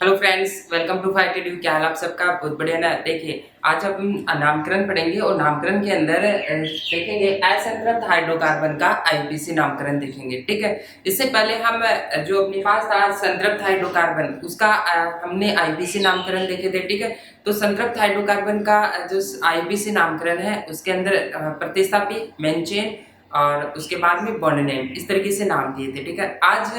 Hello friends, welcome to fight edu. क्या हाल आप सबका? बहुत बढ़िया ना। देखिए, आज हम नामकरण पढ़ेंगे और नामकरण के अंदर देखेंगे असंतृप्त हाइड्रोकार्बन का आईपीसी नामकरण देखेंगे। ठीक है, इससे पहले हम जो अपने पास था संतृप्त हाइड्रोकार्बन, उसका हमने आईपीसी नामकरण देखे थे। ठीक है, तो संतृप्त हाइड्रोकार्बन का जो आईपीसी नामकरण है उसके अंदर प्रतिस्थापी, मेन चेन और उसके बाद में बॉन्ड नेम, इस तरीके से नाम दिए थे। ठीक है, आज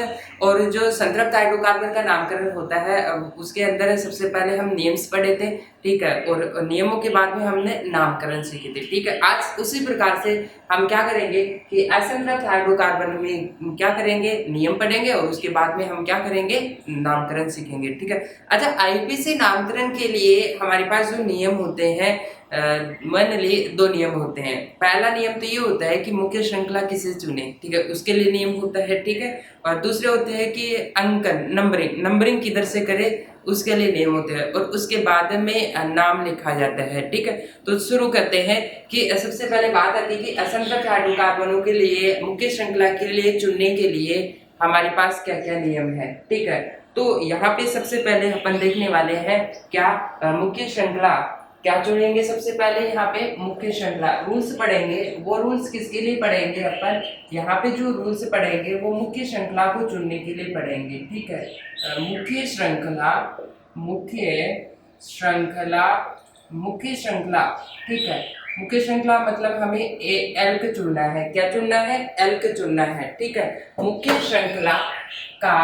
और जो संतृप्त हाइड्रोकार्बन का नामकरण होता है उसके अंदर सबसे पहले हम नेम्स पढ़े थे। ठीक है, और नियमों के बाद में हमने नामकरण सीखे थे। ठीक है, आज उसी प्रकार से हम क्या करेंगे कि असंतृप्त हाइड्रोकार्बन में क्या करेंगे, नियम पढ़ेंगे और उसके बाद में हम क्या करेंगे, नामकरण सीखेंगे। ठीक है, अच्छा, आईपीसी नामकरण के लिए हमारे पास जो नियम होते हैं मान ली दो नियम होते हैं। पहला नियम तो ये होता है कि मुख्य श्रृंखला किसे चुने। ठीक है, उसके लिए नियम होता है। ठीक है, और दूसरे होते हैं कि अंकन, नंबरिंग किधर से करे, उसके लिए नियम होते हैं और उसके बाद में नाम लिखा जाता है। ठीक है, तो शुरू करते हैं कि सबसे पहले बात आती है कि असंतृप्त हाइड्रोकार्बनों के लिए मुख्य श्रृंखला के लिए चुनने के लिए हमारे पास क्या क्या नियम है। ठीक है, तो यहाँ पे सबसे पहले अपन देखने वाले हैं क्या, मुख्य श्रृंखला क्या चुनेंगे। सबसे पहले यहाँ पे मुख्य श्रृंखला रूल्स पढ़ेंगे। वो रूल्स किसके लिए पढ़ेंगे अपन, यहाँ पे जो रूल्स पढ़ेंगे वो मुख्य श्रृंखला को चुनने के लिए पढ़ेंगे। ठीक है, मुख्य श्रृंखला, मुख्य श्रृंखला, मुख्य श्रृंखला। ठीक है, मुख्य श्रृंखला मतलब हमें एल्क चुनना है। क्या चुनना है? एल्क चुनना है। ठीक है, मुख्य श्रृंखला का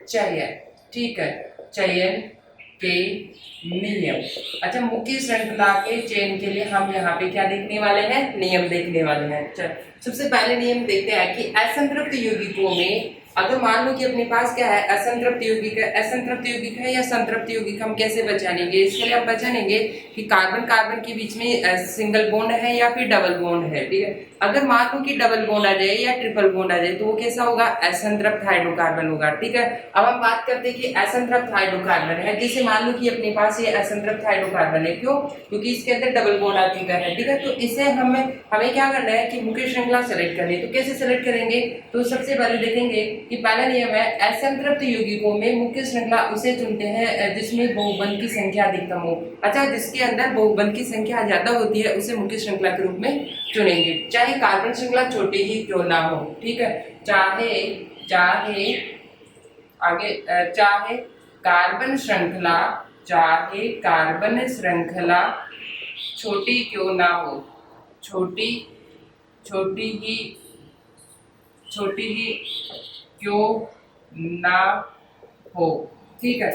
चयन। ठीक है, चयन के नियम। अच्छा, मुख्य श्रृंखला के चयन के लिए हम यहाँ पे क्या देखने वाले हैं, नियम देखने वाले हैं। सबसे पहले नियम देखते हैं कि असंतृप्त यौगिकों में अगर मान लो कि अपने पास क्या है, असंतृप्त यौगिक है, असंतृप्त यौगिक है या संतृप्त यौगिक, हम कैसे पहचानेंगे? इसके लिए हम पहचानेंगे कि कार्बन कार्बन के बीच में सिंगल बॉन्ड है या फिर डबल बॉन्ड है। ठीक है, अगर मान लो कि डबल बॉन्ड आ जाए या ट्रिपल बॉन्ड आ जाए तो वो कैसा होगा? असंतृप्त हाइड्रोकार्बन होगा। ठीक है, अब हम बात करते हैं कि असंतृप्त हाइड्रोकार्बन है। जैसे मान लो कि अपने पास ये असंतृप्त हाइड्रोकार्बन है, क्यों? क्योंकि इसके अंदर डबल बॉन्ड आ चुका है। ठीक है, तो इसे हमें क्या करना है कि मुख्य श्रृंखला सेलेक्ट करनी है। तो कैसे सेलेक्ट करेंगे? तो सबसे पहले देखेंगे कि पहला नियम है असंतृप्त यौगिकों में मुख्य श्रृंखला उसे चुनते हैं जिसमें बहुबंध की संख्या अधिकतम हो। अच्छा, जिसके अंदर बहुबंध की संख्या ज्यादा होती है उसे मुख्य श्रृंखला के रूप में चुनेंगे, चाहे कार्बन श्रृंखला छोटी ही क्यों ना हो। ठीक है, चाहे चाहे आगे चाहे कार्बन श्रृंखला, चाहे कार्बन श्रृंखला छोटी क्यों ना हो, छोटी छोटी ही क्यों ना हो। ठीक है,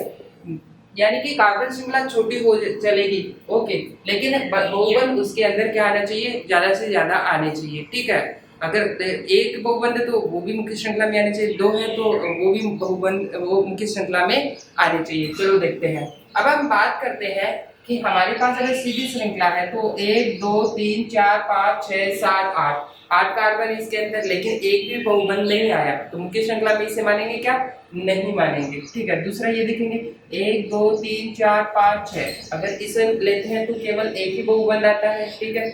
यानी कि कार्बन श्रृंखला छोटी हो चलेगी, ओके, लेकिन बहुबंध उसके अंदर क्या आना चाहिए, ज्यादा से ज्यादा आने चाहिए। ठीक है, अगर एक बहुबंध है तो वो भी मुख्य श्रृंखला में आने चाहिए, दो है तो वो भी बहुबंध वो मुख्य श्रृंखला में आने चाहिए। चलो देखते हैं। अब हम बात करते हैं कि हमारे पास अगर सीधी श्रृंखला है तो 1 2 3 4 5 6 7 8 कार्बन इसके अंदर, लेकिन एक भी बहुबंध नहीं आया तो मुख्य श्रृंखला में इसे मानेंगे क्या? नहीं मानेंगे। ठीक है, दूसरा ये देखेंगे 1 2 3 4 5 6, अगर इसे लेते हैं तो केवल एक ही बहुबंध आता है। ठीक है,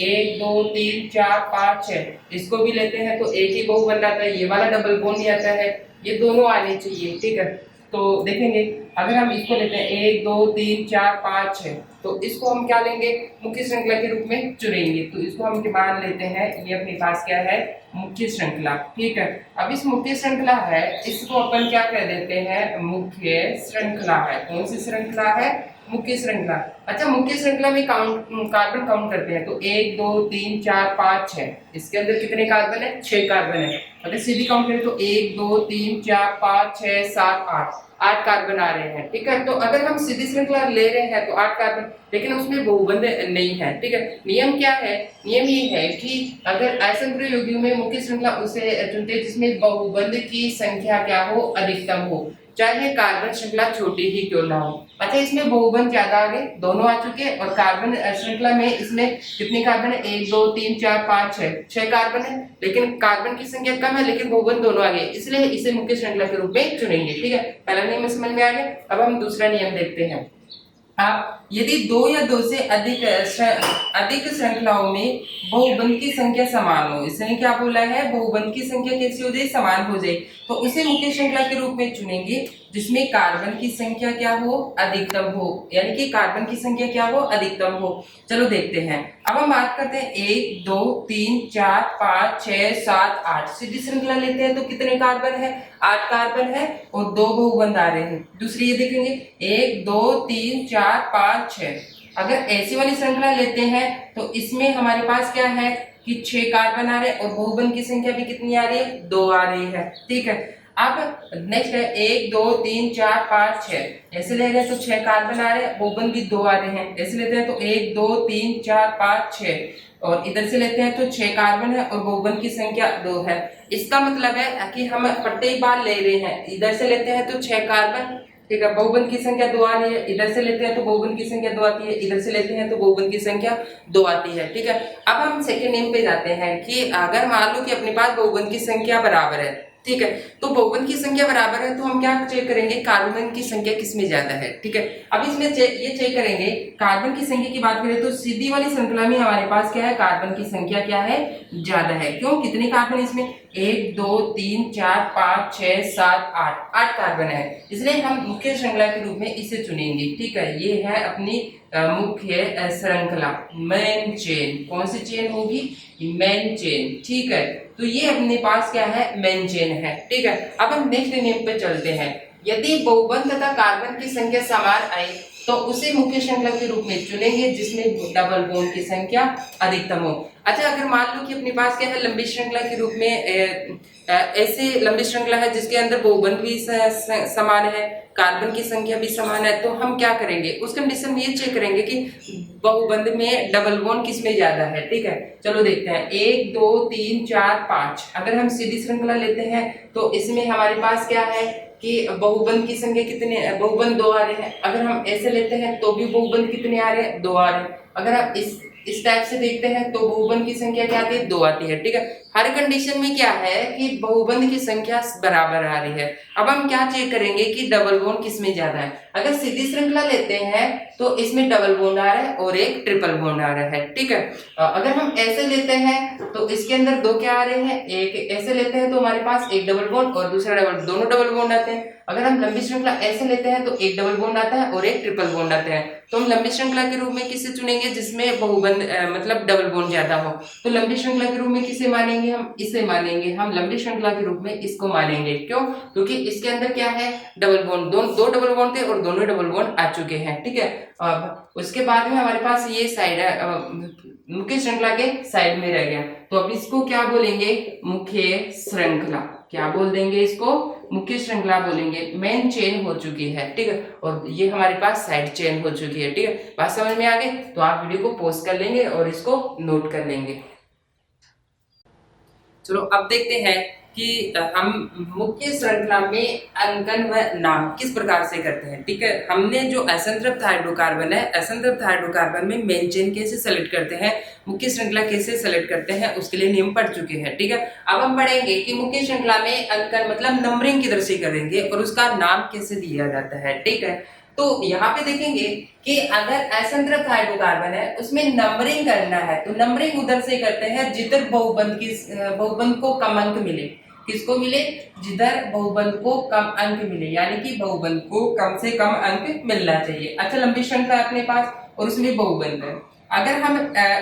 1 2 3 4 5 6, इसको भी लेते हैं तो एक ही बहुबंध आता है, ये वाला डबल बॉन्ड नहीं आता है, ये दोनों आने चाहिए। ठीक है, तो देखेंगे अगर हम इसको लेते हैं 1 2 3 4 5 6, तो इसको हम क्या लेंगे, मुख्य श्रृंखला के रूप में चुनेंगे। तो इसको हम मान लेते हैं ये अपने पास क्या है, मुख्य श्रृंखला। ठीक है, अब इस मुख्य श्रृंखला है इसको अपन क्या कह देते हैं, मुख्य श्रृंखला है। कौन सी श्रृंखला है? मुख्य श्रृंखला। अच्छा, मुख्य श्रृंखला में कार्बन काउंट करते हैं तो 1 2 3 4 5 6, इसके अंदर कितने कार्बन है? 6 कार्बन है। अगर सीधी काउंट करें तो 1 2 3 4 5 6 7 8 कार्बन आ रहे हैं। ठीक है, तो अगर हम सीधी श्रृंखला ले रहे हैं तो 8 कार्बन, लेकिन उसमें बहुबंध नहीं है। ठीक है, नियम क्या है? नियम ये है कि अगर असंतृप्त यौगिकों में मुख्य श्रृंखला उसे चुनते हैं जिसमें बहुबंध की संख्या क्या हो, अधिकतम हो, चाहे कार्बन श्रृंखला छोटी ही क्यों ना हो। अच्छा, इसमें बहुबंध ज्यादा आ गए, दोनों आ चुके हैं, और कार्बन श्रृंखला में इसमें कितने कार्बन है? 1 2 3 4 5 6 कार्बन है, लेकिन कार्बन की संख्या कम है लेकिन बहुबंध दोनों आ गए, इसलिए इसे मुख्य श्रृंखला के रूप में चुनेंगे। ठीक है, पहला नियम समझ में आ गया। अब हम दूसरा नियम देखते हैं। आप यदि दो या दो से अधिक श्रृंखलाओं में बहुबंध की संख्या समान हो, इसने क्या बोला है, बहुबंध की संख्या कैसी हो जाए, समान हो जाए, तो उसे मुख्य श्रृंखला के रूप में चुनेंगे जिसमें कार्बन की संख्या क्या हो, अधिकतम हो, यानी कि कार्बन की संख्या क्या हो, अधिकतम हो। चलो देखते हैं। अब हम बात करते हैं 1 2 3 4 5 6 7 8 सीधी श्रृंखला लेते हैं तो कितने कार्बन है, 8 कार्बन है और 2 बहुबंध आ रहे हैं। दूसरी ये देखेंगे 1 2 3 4 5 6। अगर ऐसी वाली श्रृंखला लेते हैं तो इसमें हमारे पास क्या है कि 6 कार्बन आ रहे हैं और बहुबंध की संख्या भी कितनी आ रही है, 2 आ रही है। ठीक है, अब नेक्स्ट है 1 2 3 4 5 6। ऐसे ले रहे हैं तो 6 कार्बन आ रहे हैं, बहुबंध भी 2 आ रहे हैं। ऐसे लेते हैं तो 1 2 3 4 5 6 और इधर से लेते हैं तो 6 कार्बन है और बहुबंध की संख्या 2 है। इसका मतलब है कि हम प्रत्येक बार ले रहे हैं, इधर से लेते हैं तो 6 कार्बन, ठीक है, बहुबंध की संख्या 2 आ रही है, इधर से लेते हैं तो बहुबंध की संख्या 2 आती है, इधर से लेते हैं तो बहुबंध की संख्या 2 आती है। ठीक है, अब हम सेकेंड नेम पे जाते हैं कि अगर मान लो कि अपने पास बहुबंध की संख्या बराबर है, ठीक है, तो बहुबंध की संख्या बराबर है तो हम क्या चेक करेंगे, कार्बन की संख्या किसमें ज्यादा है। ठीक है, अब इसमें ये चेक करेंगे, कार्बन की संख्या की बात करें तो सीधी वाली श्रृंखला में हमारे पास क्या है, कार्बन की संख्या क्या है, ज्यादा है। क्यों, कितने कार्बन इसमें, 1 2 3 4 5 6 7 8 कार्बन है, इसलिए हम मुख्य श्रृंखला के रूप में इसे चुनेंगे। ठीक है, ये है अपनी मुख्य श्रृंखला, मेन चेन। कौन सी चेन होगी, मेन चेन। ठीक है, तो ये अपने पास क्या है, मेन चेन है। ठीक है, अब हम नेक्स्ट नेम पे चलते हैं। यदि बहुबंध तथा कार्बन की संख्या समान आई तो उसे मुख्य श्रृंखला के रूप में चुनेंगे जिसमें डबल बॉन्ड की संख्या अधिकतम हो। अच्छा, अगर मान लो कि अपने पास क्या है, लंबी श्रृंखला के रूप में ऐसे लंबी श्रृंखला है जिसके अंदर बहुबंध भी समान है, कार्बन की संख्या भी समान है, तो हम क्या करेंगे, उस कंडीशन में ये चेक करेंगे कि बहुबंध में डबल बॉन्ड किसमें ज्यादा है। ठीक है, चलो देखते हैं। 1 2 3 4 5 अगर हम सीधी श्रृंखला लेते हैं तो इसमें हमारे पास क्या है कि बहुबंध की संख्या कितने, बहुबंध 2 आ रहे हैं। अगर हम ऐसे लेते हैं तो भी बहुबंध कितने आ रहे हैं, 2 आ रहे हैं। अगर हम इस टाइप से देखते हैं तो बहुबंध की संख्या क्या आती है, 2 आती है। ठीक है, हर कंडीशन में क्या है कि बहुबंध की संख्या बराबर आ रही है। अब हम क्या चेक करेंगे कि डबल बॉन्ड किसमें ज्यादा है। अगर सीधी श्रृंखला लेते हैं तो इसमें डबल बॉन्ड आ रहा है और एक ट्रिपल बॉन्ड आ रहा है। ठीक है, अगर हम ऐसे लेते हैं तो इसके अंदर 2 क्या आ रहे हैं, एक। ऐसे लेते हैं तो हमारे पास एक डबल बॉन्ड और दूसरा डबल, दोनों डबल बॉन्ड आते हैं। अगर हम लंबी श्रृंखला ऐसे लेते हैं तो एक डबल बॉन्ड आता है और एक ट्रिपल बॉन्ड आता है। तो हम लंबी श्रृंखला के रूप में किसे चुनेंगे, जिसमें बहुबंध मतलब डबल बॉन्ड ज्यादा हो। तो लंबी श्रृंखला के रूप में किसे मानेंगे, हम इसे मानेंगे। हम लंबी श्रृंखला के रूप में इसको मानेंगे। क्यों, क्योंकि इसके अंदर क्या है, डबल बॉन्ड, दो डबल बॉन्ड थे और दोनों डबल बॉन्ड आ चुके हैं। ठीक है, अब उसके बाद में हमारे पास ये साइड है, मुख्य श्रृंखला के साइड में रह गया, तो अब इसको क्या बोलेंगे, मुख्य श्रृंखला। क्या बोल देंगे इसको, मुख्य श्रृंखला बोलेंगे। मेन चेन हो चुकी है। ठीक है, और ये हमारे पास साइड चेन हो चुकी है। ठीक है, बात समझ में आ गई, तो आप वीडियो को पॉज कर लेंगे और इसको नोट कर लेंगे। चलो अब देखते हैं कि हम मुख्य श्रृंखला में अंकन व नाम किस प्रकार से करते हैं। ठीक है, हमने जो असंतृप्त हाइड्रोकार्बन है, असंतृप्त हाइड्रोकार्बन में मेन चेन कैसे सेलेक्ट करते हैं, मुख्य श्रृंखला कैसे सेलेक्ट करते हैं, उसके लिए नियम पढ़ चुके हैं। ठीक है, अब हम पढ़ेंगे कि मुख्य श्रृंखला में अंकन मतलब नंबरिंग किधर से करेंगे और उसका नाम कैसे दिया जाता है। ठीक है, तो यहाँ पे देखेंगे कि अगर असंतृप्त हाइड्रोकार्बन है उसमें नंबरिंग करना है तो नंबरिंग उधर से करते हैं जिधर बहुबंध को कम अंक मिले। किसको मिले, जिधर बहुबंध को कम अंक मिले, यानी कि बहुबंध को कम से कम अंक मिलना चाहिए। अच्छा, लंबी श्रृंखला है अपने पास और उसमें बहुबंध है। अगर हम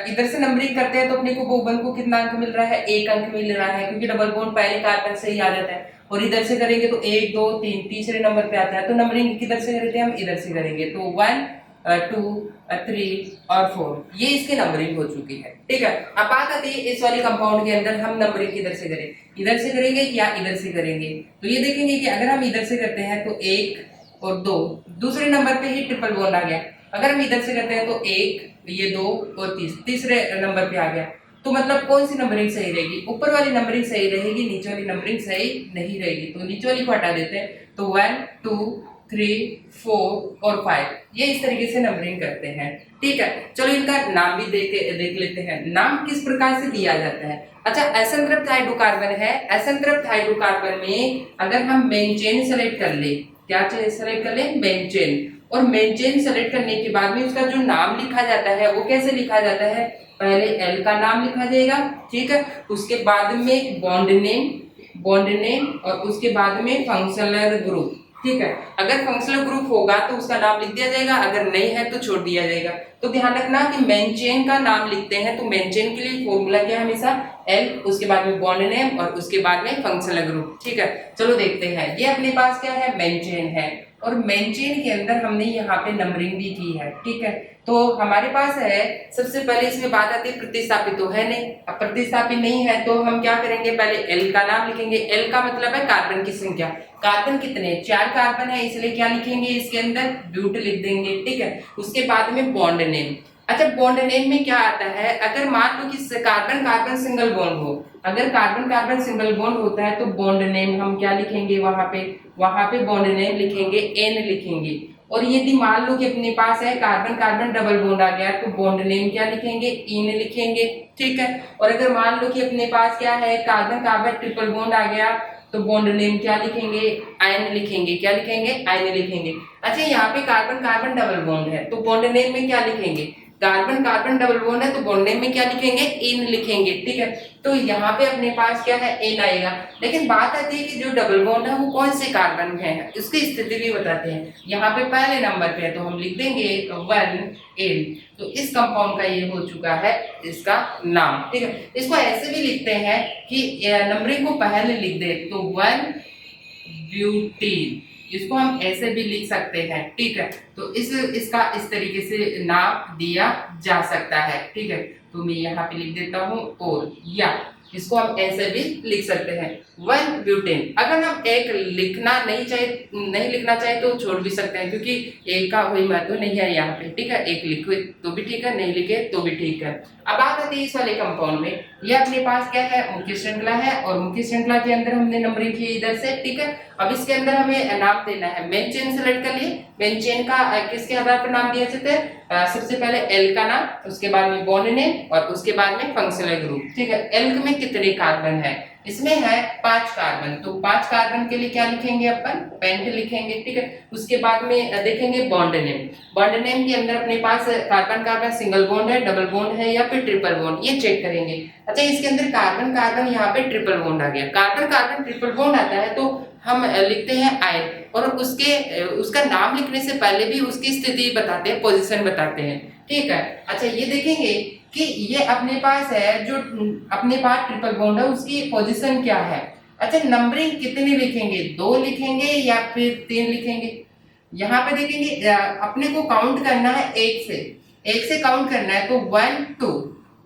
इधर से नंबरिंग करते हैं तो अपने को बहुबंध को कितना अंक मिल रहा है, 1 अंक मिल रहा है, क्योंकि डबल बॉन्ड पहले कार्बन से ही आ जाता है। और इधर से करेंगे तो 1 2 3 तीसरे नंबर पे आता है। तो नंबरिंग किधर से करते हैं, हम इधर से करेंगे। तो 1 2 3 और 4 ये इसकी नंबरिंग हो चुकी है। ठीक है, अब बात आती है इस वाली कंपाउंड के अंदर हम नंबरिंग किधर से करें, इधर से करेंगे या इधर से करेंगे। तो ये देखेंगे कि अगर हम इधर से करते हैं तो 1 और 2, दूसरे नंबर पे ही ट्रिपल बॉन्ड आ गया। अगर हम इधर से करते हैं तो 1, ये 2 और तीसरे नंबर पे आ गया। तो मतलब कौन सी नंबरिंग सही रहेगी, ऊपर वाली नंबरिंग सही रहेगी, नीचे वाली नंबरिंग सही नहीं रहेगी। तो नीचे वाली को हटा देते हैं। तो 1 2 3 4 और 5 ये इस तरीके से नंबरिंग करते हैं। ठीक है, चलो इनका नाम भी देख लेते हैं, नाम किस प्रकार से दिया जाता है। अच्छा, असंतृप्त हाइड्रोकार्बन है, असंतृप्त हाइड्रोकार्बन में अगर हम मेन चेन सेलेक्ट कर ले क्या सेलेक्ट कर लें, मेन चेन। और मेन चेन सेलेक्ट करने के बाद में उसका जो नाम लिखा जाता है वो कैसे लिखा जाता है, पहले एल का नाम लिखा जाएगा, ठीक है, उसके बाद में बॉन्ड नेम और उसके बाद में फंक्शनल ग्रुप, ठीक है। अगर फंक्शनल ग्रुप होगा तो उसका नाम लिख दिया जाएगा, अगर नहीं है तो छोड़ दिया जाएगा। तो ध्यान रखना कि मेन चेन का नाम लिखते हैं तो मेन चेन के लिए फॉर्मूला क्या है, हमेशा एल, उसके बाद में बॉन्ड नेम और उसके बाद में फंक्शनल ग्रुप, ठीक है। चलो देखते हैं, ये अपने पास क्या है, मेन चेन है और मेन चेन के अंदर हमने यहाँ पे नंबरिंग भी की है, ठीक है। तो हमारे पास है, सबसे पहले इसमें बात आती है प्रतिस्थापित तो है नहीं, अब प्रतिस्थापित नहीं है तो हम क्या करेंगे, पहले एल का नाम लिखेंगे। एल का मतलब है कार्बन की संख्या, कार्बन कितने, 4 कार्बन है, इसलिए क्या लिखेंगे इसके अंदर, ब्यूट लिख देंगे, ठीक है। उसके बाद में बॉन्ड नेम। अच्छा, बॉन्ड नेम में क्या आता है, अगर मान लो कि कार्बन कार्बन सिंगल बॉन्ड हो, अगर कार्बन कार्बन सिंगल बॉन्ड होता है तो बॉन्ड नेम हम क्या लिखेंगे, वहां पे बॉन्ड नेम लिखेंगे, एन लिखेंगे। और यदि मान लो कि अपने पास है कार्बन कार्बन डबल बॉन्ड आ गया तो बॉन्ड नेम क्या लिखेंगे, इन लिखेंगे, ठीक है। और अगर मान लो कि अपने पास क्या है, कार्बन कार्बन ट्रिपल बॉन्ड आ गया तो बॉन्ड नेम क्या लिखेंगे, आयन लिखेंगे, क्या लिखेंगे, आयन लिखेंगे। अच्छा, यहाँ पे कार्बन कार्बन डबल बॉन्ड है तो बॉन्ड नेम में क्या लिखेंगे, कार्बन कार्बन डबल बॉन्ड है तो बॉन्ड नेम में क्या लिखेंगे, इन लिखेंगे, ठीक है। तो यहाँ पे अपने पास क्या है, एन आएगा। लेकिन बात आती है कि जो डबल बॉन्ड है वो कौन से कार्बन में है, उसकी स्थिति भी बताते हैं। यहाँ पे पहले नंबर पे है तो हम लिख देंगे 1N। तो इस कंपाउंड का ये हो चुका है इसका नाम, ठीक है। इसको ऐसे भी लिखते हैं कि नंबरिंग को पहले लिख दे तो 1 ब्यूटीन, इसको हम ऐसे भी लिख सकते हैं, ठीक है। तो इसका इस तरीके से नाम दिया जा सकता है, ठीक है। तो मैं यहाँ पे लिख देता हूँ, और या इसको हम ऐसे भी लिख सकते हैं 1 ब्यूटेन। अगर हम एक नहीं लिखना चाहे तो छोड़ भी सकते हैं, क्योंकि एक का कोई महत्व नहीं है यहाँ पे, ठीक है। एक लिखे तो भी ठीक है, नहीं लिखे तो भी ठीक है। अब बात आती है इस वाले कंपाउंड में, ये अपने पास क्या है, मुख्य श्रृंखला है और मुख्य श्रृंखला के अंदर हमने नंबरिंग की इधर से, ठीक है। अब इसके अंदर हमें नाम देना है, मेन चेन सेलेक्ट कर लिए। मेन चेन का किसके आधार पर नाम दिया जाता है, सबसे पहले एल का नाम, उसके बाद में बॉन्ड नेम और उसके बाद में फंक्शनल ग्रुप, ठीक है। एल में कितने कार्बन है, इसमें है 5 कार्बन, तो 5 कार्बन के लिए क्या लिखेंगे अपन, पेंट लिखेंगे, ठीक है। उसके बाद में देखेंगे बॉन्ड नेम। बॉन्ड नेम के अंदर अपने पास कार्बन कार्बन सिंगल बॉन्ड है, डबल बॉन्ड है या फिर ट्रिपल बॉन्ड, ये चेक करेंगे। अच्छा, इसके अंदर कार्बन कार्बन यहाँ पे ट्रिपल बॉन्ड आ गया, कार्बन कार्बन ट्रिपल बॉन्ड आता है तो हम लिखते हैं आयन, और उसका नाम लिखने से पहले भी उसकी स्थिति बताते हैं, पोजीशन बताते हैं, ठीक है। अच्छा, ये देखेंगे कि ये अपने पास है, जो अपने पास ट्रिपल बॉन्ड है उसकी पोजीशन क्या है। अच्छा, नंबरिंग कितनी लिखेंगे, 2 लिखेंगे या फिर 3 लिखेंगे। यहाँ पे देखेंगे अपने को काउंट करना है 1 से काउंट करना है, तो 1 2,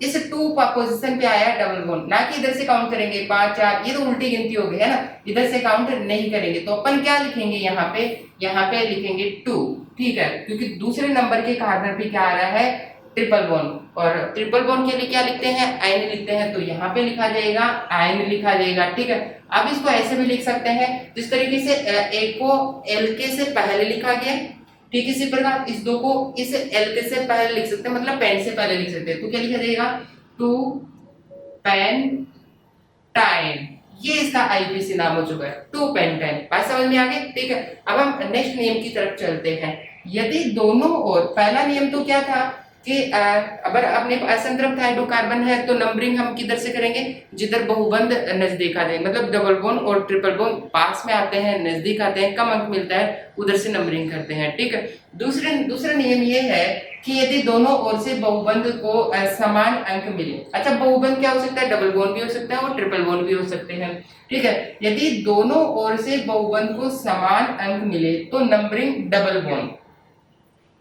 इस 2 पोजीशन पे आया डबल बॉन्ड, ना कि इधर से काउंट करेंगे 5 4, ये तो उल्टी गिनती हो गई है ना, इधर से काउंट नहीं करेंगे। तो अपन क्या लिखेंगे, यहाँ पे लिखेंगे 2, ठीक है, क्योंकि दूसरे नंबर के कार्बन पे क्या आ रहा है, ट्रिपल बॉन्ड, और ट्रिपल बॉन्ड के लिए क्या लिखते हैं, आयन लिखते हैं, तो यहाँ पे लिखा जाएगा आयन लिखा जाएगा, ठीक है। अब इसको ऐसे भी लिख सकते हैं जिस तरीके से एक को एल के से पहले लिखा गया, ठीक, इसी प्रकार इस 2 को इस एल के से पहले लिख सकते हैं, मतलब पेन से पहले लिख सकते हैं, तो क्या लिखा जाएगा, 2 पेन टाइम, ये इसका आईपीसी नाम हो चुका है, 2 पेंटाइन। बात समझ में आ गई, ठीक है। अब हम नेक्स्ट नियम की तरफ चलते हैं। यदि दोनों ओर, पहला नियम तो क्या था कि अगर अपने असंतृप्त हाइड्रोकार्बन है तो नंबरिंग हम किधर से करेंगे, जिधर बहुबंध नजदीक आते हैं, मतलब डबल बॉन्ड और ट्रिपल बॉन्ड पास में आते हैं, नजदीक आते हैं, कम अंक मिलता है, उधर से नंबरिंग करते हैं, ठीक है। दूसरा नियम ये है कि यदि दोनों ओर से बहुबंध को समान अंक मिले। अच्छा, बहुबंध क्या हो सकता है, डबल बॉन्ड भी हो सकता है और ट्रिपल बॉन्ड भी हो सकते हैं, ठीक है। यदि दोनों ओर से बहुबंध को समान अंक मिले तो नंबरिंग डबल बॉन्ड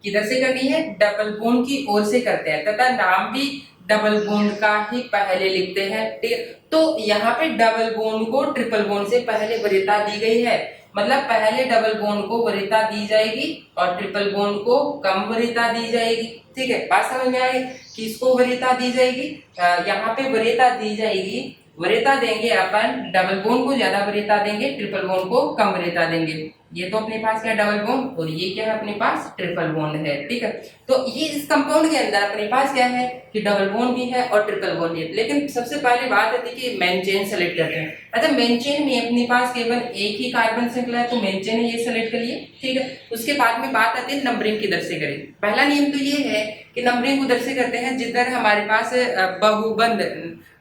किधर से करनी है, डबल बॉन्ड की ओर से करते हैं, तथा नाम भी डबल बॉन्ड का ही पहले लिखते हैं, ठीक है। तो यहाँ पे डबल बॉन्ड को ट्रिपल बॉन्ड से पहले वरीयता दी गई है, मतलब पहले डबल बॉन्ड को वरीयता दी जाएगी और ट्रिपल बॉन्ड को कम वरीयता दी जाएगी, ठीक है। बात समझ में आ गई, किसको वरीयता दी जाएगी, यहाँ पे वरीयता दी जाएगी वरीयता देंगे अपन, डबल बॉन्ड को ज्यादा वरीयता देंगे, ट्रिपल बॉन्ड को कम वरीयता देंगे। ये तो अपने पास क्या डबल बॉन्ड और ये क्या है अपने पास ट्रिपल बॉन्ड है, ठीक है। तो ये इस कंपाउंड के अंदर अपने पास क्या है कि डबल बॉन्ड भी है और ट्रिपल बॉन्ड भी है। लेकिन सबसे पहली बात है कि मेन चेन सेलेक्ट करते हैं। अच्छा, मेन चेन में अपने पास केवल एक ही कार्बन श्रृंखला है तो मेन चेन ये सेलेक्ट करिए, ठीक है। उसके बाद में बात आती है नंबरिंग किधर से करें। पहला नियम तो ये है कि नंबरिंग उधर से करते हैं जिधर हमारे पास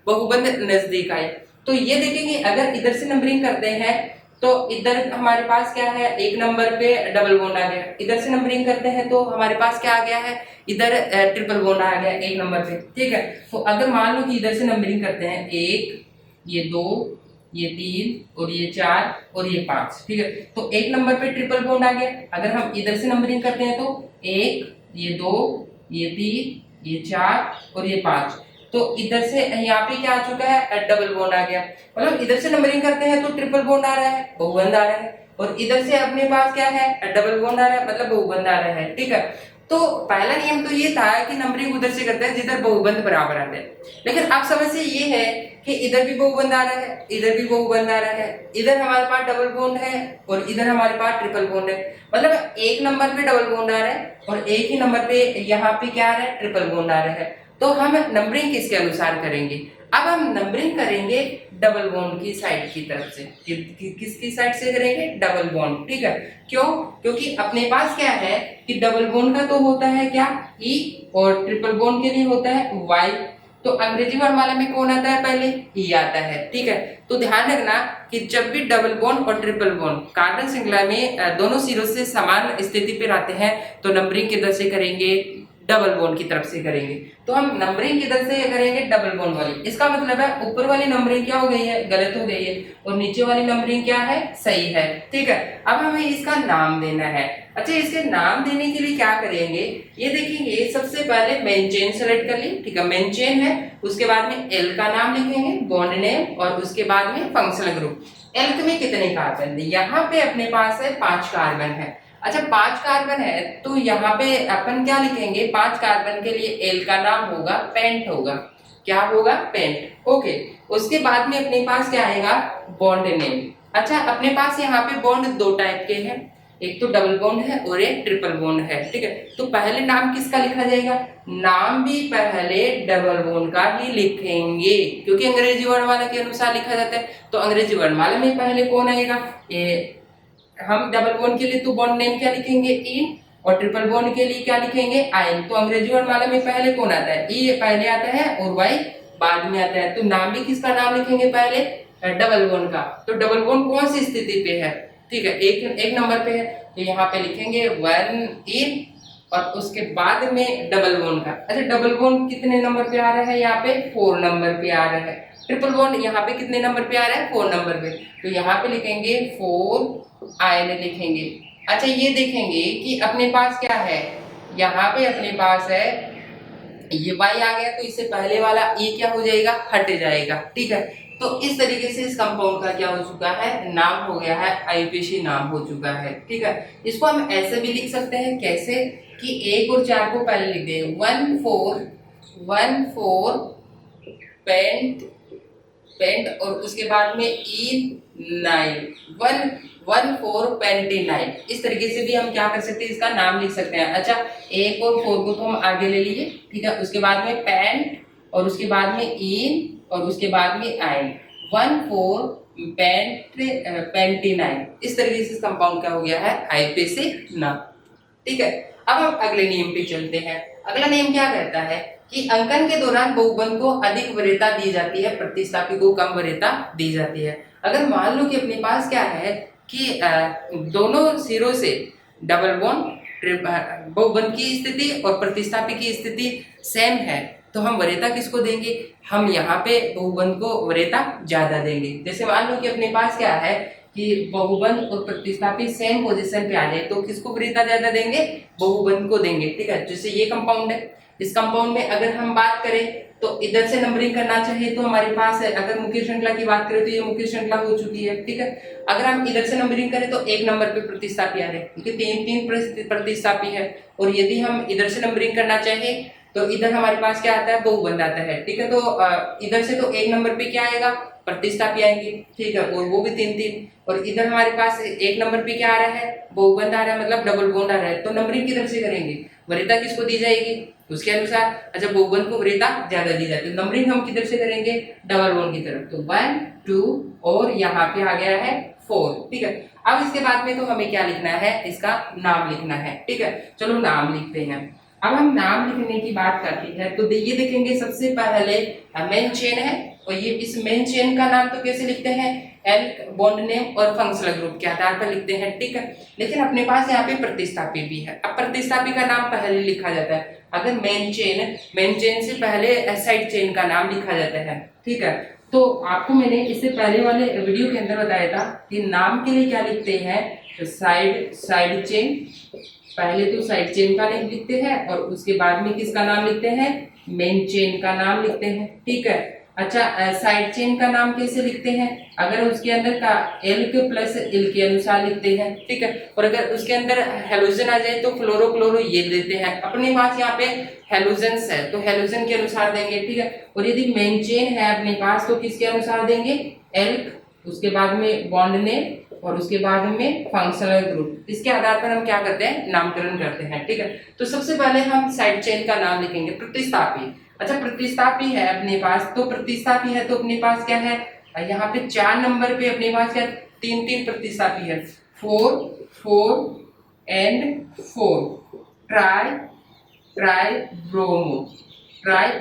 बहुबंध नजदीक आए। तो ये देखेंगे अगर इधर से नंबरिंग करते हैं तो इधर हमारे पास क्या है, एक नंबर पे डबल बॉन्ड आ गया। इधर से नंबरिंग करते हैं तो हमारे पास क्या आ गया है, इधर ट्रिपल बॉन्ड आ गया एक नंबर पे, ठीक है। तो अगर मान लो कि इधर से नंबरिंग करते हैं 1, ये 2, ये 3 और ये 4 और ये 5, ठीक है। तो एक नंबर पे ट्रिपल बॉन्ड आ गया। अगर हम इधर से नंबरिंग करते हैं तो 1, ये 2, ये 3, ये 4 और ये 5, तो इधर से यहाँ पे क्या आ चुका है, डबल बॉन्ड आ गया। मतलब इधर से नंबरिंग करते हैं तो ट्रिपल बॉन्ड आ रहा है, बहुबंध आ रहा है, और इधर से अपने पास क्या है, डबल बॉन्ड आ रहा है, मतलब बहुबंध आ रहा है, ठीक है। तो पहला नियम तो ये था कि नंबरिंग उधर से करते हैं जिधर बहुबंध बराबर आते हैं। लेकिन अब समस्या ये है कि इधर भी बहुबंध आ रहा है, इधर भी बहुबंध आ रहा है, इधर हमारे पास डबल बॉन्ड है और इधर हमारे पास ट्रिपल बॉन्ड है। मतलब एक नंबर पे डबल बॉन्ड आ रहा है और एक ही नंबर पे यहाँ पे क्या आ रहा है, ट्रिपल बॉन्ड आ रहा है। तो हम नंबरिंग किसके अनुसार करेंगे, अब हम नंबरिंग करेंगे डबल बॉन्ड की साइड की तरफ से। किसकी साइड से करेंगे, डबल बॉन्ड, ठीक है। क्यों, क्योंकि अपने पास क्या है कि डबल बॉन्ड का तो होता है क्या E और ट्रिपल बॉन्ड के लिए होता है Y। तो अंग्रेजी वर्णमाला में कौन आता है, पहले E आता है, ठीक है। तो ध्यान रखना कि जब भी डबल बॉन्ड और ट्रिपल बॉन्ड कार्बन श्रृंखला में दोनों सिरों से समान स्थिति पर आते हैं तो नंबरिंग किधर से करेंगे, डबल बॉन्ड की तरफ से करेंगे। तो हम नंबरिंग किधर से करेंगे, डबल बॉन्ड वाली। इसका मतलब है ऊपर वाली नंबरिंग क्या हो गई है, गलत हो गई है, और नीचे वाली नंबरिंग क्या है, सही है, ठीक है। अब हमें इसका नाम देना है। अच्छा, इसके नाम देने के लिए क्या करेंगे, ये देखेंगे सबसे पहले मेन चेन सेलेक्ट कर ली, ठीक है, मेन चेन है। उसके बाद में एल का नाम लिखेंगे, बॉन्ड नेम, और उसके बाद में फंक्शनल ग्रुप। एल में कितने कार्बन, यहाँ पे अपने पास है 5 कार्बन है। अच्छा, 5 कार्बन है तो यहाँ पे अपन क्या लिखेंगे, 5 कार्बन के लिए एल का नाम होगा पेंट होगा, क्या होगा, पेंट, ओके। उसके बाद में अपने पास क्या आएगा, बॉन्ड नेम। अच्छा, अपने पास यहाँ पे बॉन्ड 2 टाइप के हैं, एक तो डबल बॉन्ड है और एक ट्रिपल बॉन्ड है, ठीक है। तो पहले नाम किसका लिखा जाएगा, नाम भी पहले डबल बॉन्ड का ही लिखेंगे क्योंकि अंग्रेजी वर्णमाला के अनुसार लिखा जाता है। तो अंग्रेजी वर्णमाला में पहले कौन आएगा, हम डबल बॉन्ड के लिए तो बॉन्ड नेम क्या लिखेंगे, इन, और ट्रिपल बॉन्ड के लिए क्या लिखेंगे, आइन। तो अंग्रेजी वर्णमाला में पहले कौन आता है, ई पहले आता है और वाई बाद में आता है। तो नाम भी किसका नाम लिखेंगे, पहले डबल बॉन्ड का। तो डबल बॉन्ड कौन सी स्थिति पे है, ठीक है, एक नंबर पे है, तो यहाँ पे लिखेंगे 1 इन और उसके बाद में डबल बॉन्ड का। अच्छा, डबल बॉन्ड कितने नंबर पे आ रहा है, यहाँ पे 4 नंबर पे आ रहा है। ट्रिपल बॉन्ड यहाँ पे कितने नंबर पे आ रहा है, 4 नंबर पे। तो यहाँ पे लिखेंगे 4 आयन लिखेंगे। अच्छा, ये देखेंगे कि अपने पास क्या है, यहाँ पे अपने पास है ये Y आ गया, तो इससे पहले वाला E क्या हो जाएगा, हट जाएगा, ठीक है। तो इस तरीके से इस कंपाउंड का क्या हो चुका है, नाम हो गया है, आईयूपीएसी नाम हो चुका है, ठीक है। इसको हम ऐसे भी लिख सकते हैं, कैसे कि 1 और 4 को पहले लिख दें, 1 4 पेंट और उसके बाद में E9 1 4 पेंटी9। इस तरीके से भी हम क्या कर सकते हैं, इसका नाम लिख सकते हैं। अच्छा, 1 और 4 को तो हम आगे ले लीजिए, ठीक है। उसके बाद में पेंट और उसके बाद में इन और उसके बाद में आइन, 1 4 पेंटी9। इस तरीके से कंपाउंड क्या हो गया है, आईयूपीएसी नाम, ठीक है। अब हम अगले नियम पे चलते हैं। अगला नियम क्या कहता है कि अंकन के दौरान बहुबंध को अधिक वरीयता दी जाती है, प्रतिस्थापी को कम वरीयता दी जाती है। अगर मान लो कि अपने पास क्या है कि दोनों सिरों से डबल बॉन्ड बहुबंध की स्थिति और प्रतिस्थापी की स्थिति सेम है तो हम वरीयता किसको देंगे, हम यहाँ पे बहुबंध को वरीयता ज्यादा देंगे। जैसे मान लो कि अपने पास क्या है कि बहुबंध और प्रतिस्थापी सेम पोजीशन पे आ जाए तो किसको वरीयता ज्यादा देंगे, बहुबंध को देंगे, ठीक है। जैसे ये कंपाउंड है, इस कंपाउंड में अगर हम बात करें तो इधर से नंबरिंग करना चाहिए तो हमारे पास है, अगर मुख्य श्रृंखला की बात करें तो ये मुख्य श्रृंखला हो चुकी है, ठीक है। अगर हम इधर से नंबरिंग करें तो 1 नंबर पे प्रतिस्थापी आ रहे हैं क्योंकि 3 प्रतिस्थापी है। और यदि हम इधर से नंबरिंग करना चाहें तो इधर हमारे पास क्या आता है, बहुबंध आता है, ठीक है। तो इधर से तो 1 नंबर पे क्या आएगा, प्रतिस्थापी आएंगे, ठीक है, और वो भी 3 3। और इधर हमारे पास एक नंबर पे क्या आ रहा है, बहुबंध आ रहा है, मतलब डबल बॉन्ड आ रहा है, तो नंबरिंग किधर से करेंगे, वरीयता किसको दी जाएगी उसके अनुसार। अच्छा, बहुबंध को वरीयता ज्यादा दी जाती है, नंबरिंग हम किधर से करेंगे, डबल बॉन्ड की तरफ, तो 1 2 और यहाँ पे आ गया है 4, ठीक है। अब इसके बाद में तो हमें क्या लिखना है, इसका नाम लिखना है, ठीक है। चलो नाम लिखते हैं। अब हम नाम लिखने की बात करते हैं तो ये देखेंगे सबसे पहले मेन चेन है, और ये इस मेन चेन का नाम तो कैसे लिखते हैं, एल्क, बॉन्ड नेम और फंक्शनल ग्रुप के आधार पर लिखते हैं, ठीक है। लेकिन अपने पास यहाँ पे प्रतिस्थापी भी है। अब प्रतिस्थापी का नाम पहले लिखा जाता है, अगर मेन चेन से पहले साइड चेन का नाम लिखा जाता है, ठीक है। तो आपको मैंने इससे पहले वाले वीडियो के अंदर बताया था कि नाम के लिए क्या लिखते हैं, तो साइड चेन, पहले तो साइड चेन का नेम लिखते हैं और उसके बाद में किसका नाम लिखते हैं, मेन चेन का नाम लिखते हैं, ठीक है। अच्छा, साइड चेन का नाम कैसे लिखते हैं, अगर उसके अंदर का एल के प्लस एल के अनुसार लिखते हैं, ठीक है। और अगर उसके अंदर हेलोजन आ जाए तो फ्लोरो क्लोरो ये देते हैं। अपने पास यहाँ पे हेलोजन्स है तो हेलोजन के अनुसार देंगे, ठीक है। और यदि मेन चेन है अपने पास तो किसके अनुसार देंगे, एल्क, उसके बाद में बॉन्ड नेम और उसके बाद में फंक्शनल ग्रुप, इसके आधार पर हम क्या करते हैं, नामकरण करते हैं, ठीक है। तो सबसे पहले हम साइड चेन का नाम लिखेंगे, प्रतिस्थापी। अच्छा, प्रतिस्थापी है अपने पास, तो प्रतिस्थापी है तो अपने पास क्या है, यहाँ पे 4 नंबर पे अपने पास क्या 3 प्रतिस्थापी है, 4 4 एंड 4, ट्राई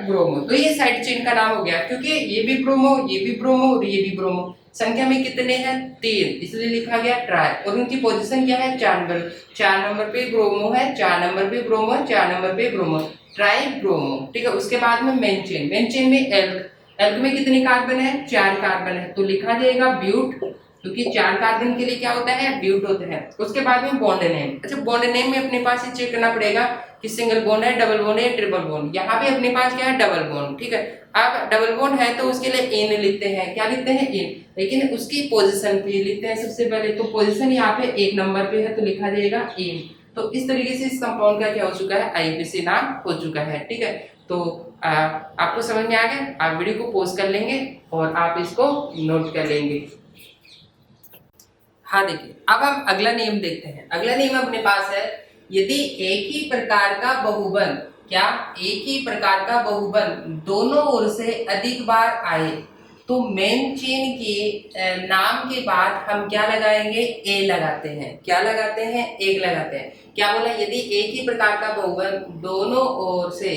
ब्रोमो, तो ये साइड चेन का नाम हो गया, क्योंकि ये भी ब्रोमो, ये भी ब्रोमो और ये भी ब्रोमो, संख्या में कितने हैं 3, इसलिए लिखा गया ट्राई। और उनकी पोजीशन क्या है, 4 नंबर पे ब्रोमो है, 4 नंबर पे ब्रोमो, 4 नंबर पे ब्रोमो, ट्राई ब्रोमो, ठीक है। उसके बाद में मेन चेन में एल्क में कितने कार्बन है, 4 कार्बन है, तो लिखा जाएगा ब्यूट, क्योंकि 4 कार्बन के लिए क्या होता है, ब्यूट होता है। उसके बाद में बॉन्ड नेम। अच्छा, बॉन्ड नेम में अपने पास ये चेक करना पड़ेगा कि सिंगल बॉन्ड है, डबल बॉन्ड है, ट्रिपल बॉन्ड। यहाँ पे अपने पास क्या है, डबल बॉन्ड, ठीक है। अब डबल बॉन्ड है तो उसके लिए इन लिखते हैं, क्या लिखते हैं, इन, लेकिन उसकी पोजीशन पे लिखते हैं सबसे पहले, तो पोजीशन यहाँ पे 1 नंबर पे है तो लिखा जाएगा इन। तो इस तरीके से इस कंपाउंड का क्या हो चुका है, आईपीसी नाम हो चुका है, ठीक है। तो आपको समझ में आ गया, आप वीडियो को पॉज कर लेंगे और आप इसको नोट कर लेंगे। हाँ देखिए, अब हम अगला नियम देखते हैं। अगला नियम अपने पास है, यदि एक ही प्रकार का बहुबंध, क्या एक ही प्रकार का बहुबंध दोनों ओर से अधिक बार आए तो मेन चेन के नाम के बाद हम क्या लगाएंगे, ए लगाते हैं, क्या लगाते हैं, एक लगाते हैं। क्या बोला, यदि एक ही प्रकार का बहुबंध दोनों ओर से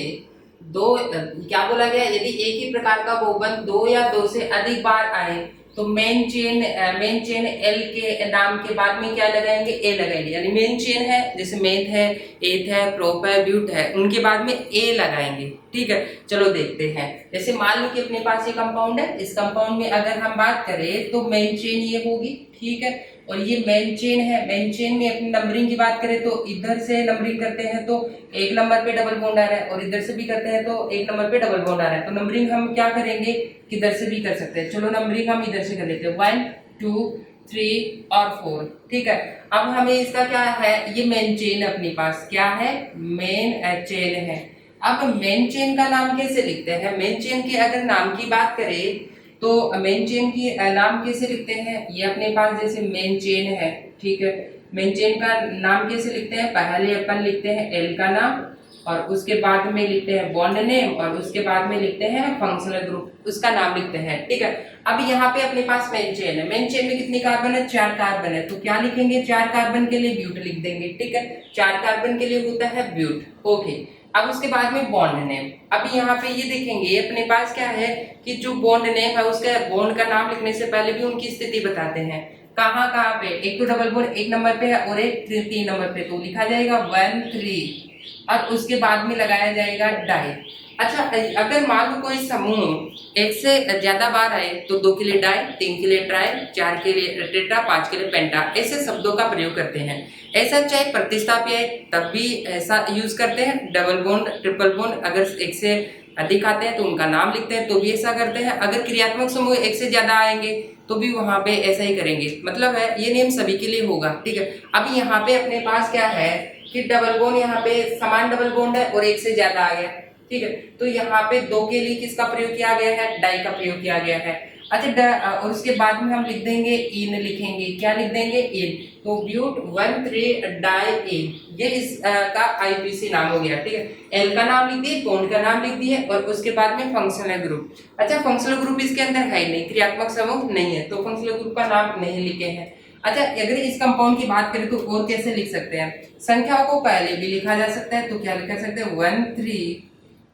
क्या बोला गया, यदि एक ही प्रकार का बहुबंध 2 या 2 से अधिक बार आए तो मेन चेन एल के नाम के बाद में क्या लगाएंगे, ए लगाएंगे। यानी मेन चेन है, जैसे मेथ है, एथ है, प्रोप है, ब्यूट है, उनके बाद में ए लगाएंगे, ठीक है। चलो देखते हैं। जैसे मान लो कि अपने पास ये कंपाउंड है, इस कंपाउंड में अगर हम बात करें तो मेन चेन ये होगी, ठीक है। और ये मेन चेन है, मेन चेन में अपनी नंबरिंग की बात करें तो इधर से नंबरिंग करते हैं तो 1 नंबर पे डबल बॉन्ड आ रहा है, और इधर से भी करते हैं तो 1 नंबर पे डबल बॉन्ड आ रहा है। तो नंबरिंग हम क्या करेंगे, किधर से भी कर सकते हैं। चलो नंबरिंग हम इधर से कर लेते हैं, 1 2 3 और 4, ठीक है। अब हमें इसका क्या है, ये मेन चेन अपने पास क्या है, मेन चेन है। अब मेन चेन का नाम कैसे लिखते हैं, मेन चेन के अगर नाम की बात करें तो मेन चेन की नाम कैसे लिखते हैं, ये अपने पास जैसे मेन चेन है, ठीक है। मेन चेन का नाम कैसे लिखते हैं, पहले अपन लिखते हैं एल का नाम और उसके बाद में लिखते हैं बॉन्ड नेम और उसके बाद में लिखते हैं फंक्शनल ग्रुप, उसका नाम लिखते हैं, ठीक है। अब यहाँ पे अपने पास मेन चेन है, मेन चेन में कितनी कार्बन है, 4 कार्बन है, तो क्या लिखेंगे, 4 कार्बन के लिए ब्यूट लिख देंगे, ठीक है। 4 कार्बन के लिए होता है ब्यूट, ओके। अब उसके बाद में बॉन्ड नेम। अब यहाँ पे ये देखेंगे अपने पास क्या है कि जो बॉन्ड नेम है उसके बॉन्ड का नाम लिखने से पहले भी उनकी स्थिति बताते हैं, कहाँ कहाँ पे, एक तो डबल बॉन्ड 1 नंबर पे है और एक 3 नंबर पे, तो लिखा जाएगा 1 3 और उसके बाद में लगाया जाएगा डाई। अच्छा, अगर मान लो कोई समूह 1 से ज्यादा बार आए तो 2 के लिए डाई, 3 के लिए ट्राई, 4 के लिए टेट्रा, 5 के लिए पेंटा, ऐसे शब्दों का प्रयोग करते हैं। ऐसा चाहे प्रतिस्थापी आए तब भी ऐसा यूज करते हैं, डबल बॉन्ड, ट्रिपल बॉन्ड अगर 1 से अधिक आते हैं तो उनका नाम लिखते हैं तो भी ऐसा करते हैं। अगर क्रियात्मक समूह 1 से ज्यादा आएंगे तो भी वहां पे ऐसा ही करेंगे, मतलब है ये नियम सभी के लिए होगा, ठीक है। अब यहाँ पे अपने पास क्या है कि डबल बॉन्ड, यहाँ पे समान डबल बॉन्ड है और 1 से ज्यादा आ गया, ठीक है। तो यहाँ पे 2 के लिए किसका प्रयोग किया गया है, डाई का प्रयोग किया गया है। और उसके बाद में हम लिख देंगे इन, लिखेंगे क्या लिख देंगे इन, तो ब्यूट 1,3 डाई इन, ये इस का आईपीसी नाम हो गया। ठीक है, एल का नाम लिख दिए, बॉन्ड का नाम लिख दिए और उसके बाद में फंक्शनल ग्रुप। अच्छा, फंक्शनल ग्रुप इसके अंदर है ही नहीं, क्रियात्मक समूह नहीं है, तो फंक्शनल ग्रुप का नाम नहीं लिखे हैं। अच्छा, अगर इस कंपाउंड की बात करें तो और कैसे लिख सकते हैं, संख्याओं को पहले भी लिखा जा सकता है, तो क्या लिख सकते हैं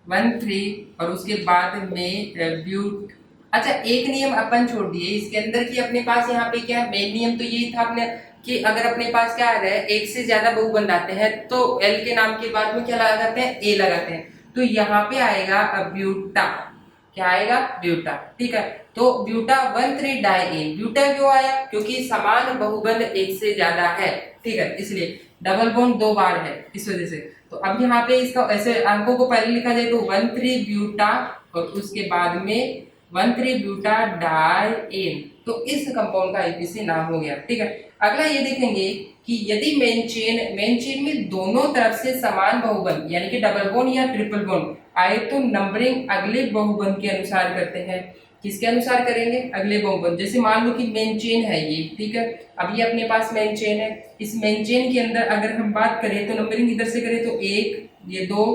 1,3 और उसके बाद में ब्यूट। अच्छा, एक नियम अपन छोड़ दिए इसके अंदर कि अपने पास यहाँ पे क्या मेन नियम तो यही था अपने कि अगर अपने पास क्या आ रहा है एक से ज्यादा बहुबंध आते हैं तो एल के नाम के बाद में क्या लगाते हैं, ए लगाते हैं, तो यहाँ पे आएगा ब्यूटा, क्या आएगा ब्यूटा। ठीक है, तो ब्यूटा 1,3 डाइइन, ब्यूटा क्यों आया, क्योंकि समान बहुबंध एक से ज्यादा है। ठीक है, इसलिए डबल बॉन्ड 2 बार है इस वजह से। तो अब यहाँ पे इसका ऐसे अंकों को पहले लिखा जाए तो 1,3 ब्यूटा और उसके बाद में 1,3 ब्यूटा डाइइन, तो इस कंपाउंड का आईपीसी नाम हो गया। ठीक है, अगला ये देखेंगे कि यदि मेन चेन में दोनों तरफ से समान बहुबंध यानी कि डबल बॉन्ड या ट्रिपल बॉन्ड आए तो नंबरिंग अगले बहुबंध के अनुसार करते हैं। किसके अनुसार करेंगे, अगले बहुबंध। जैसे मान लो कि मेन चेन है ये, ठीक है, अब ये अपने पास मेन चेन है, इस मेन चेन के अंदर अगर हम बात करें तो नंबरिंग इधर से करें तो 1, ये 2,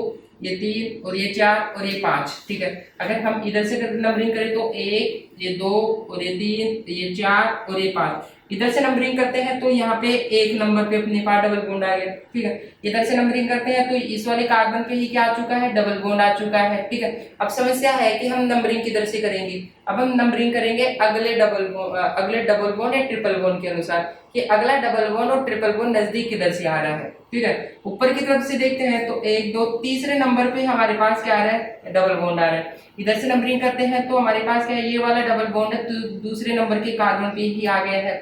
ये 3 और ये 4 और ये 5। ठीक है, अगर हम इधर से नंबरिंग करें तो 1, ये 2 और ये 3, ये 4 और ये 5। इधर से नंबरिंग करते हैं तो यहाँ पे 1 नंबर पे अपने पास डबल बॉन्ड आ गया। ठीक है, इधर से नंबरिंग करते हैं तो इस वाले कार्बन पे ही क्या आ चुका है, डबल बॉन्ड आ चुका है। ठीक है, अब समस्या है कि हम नंबरिंग किधर से करेंगे, अब हम नंबरिंग करेंगे अगले डबल बॉन्ड या ट्रिपल बॉन्ड के अनुसार कि अगला डबल बॉन्ड और ट्रिपल बॉन्ड नजदीक किधर से आ रहा है। ठीक है, ऊपर की तरफ से देखते हैं तो 1, 2, तीसरे नंबर पे हमारे पास क्या आ रहा है, डबल बॉन्ड आ रहा है। इधर से नंबरिंग करते हैं तो हमारे पास क्या है, ये वाला डबल बॉन्ड है तो दूसरे नंबर के कार्बन पे ही आ गया है।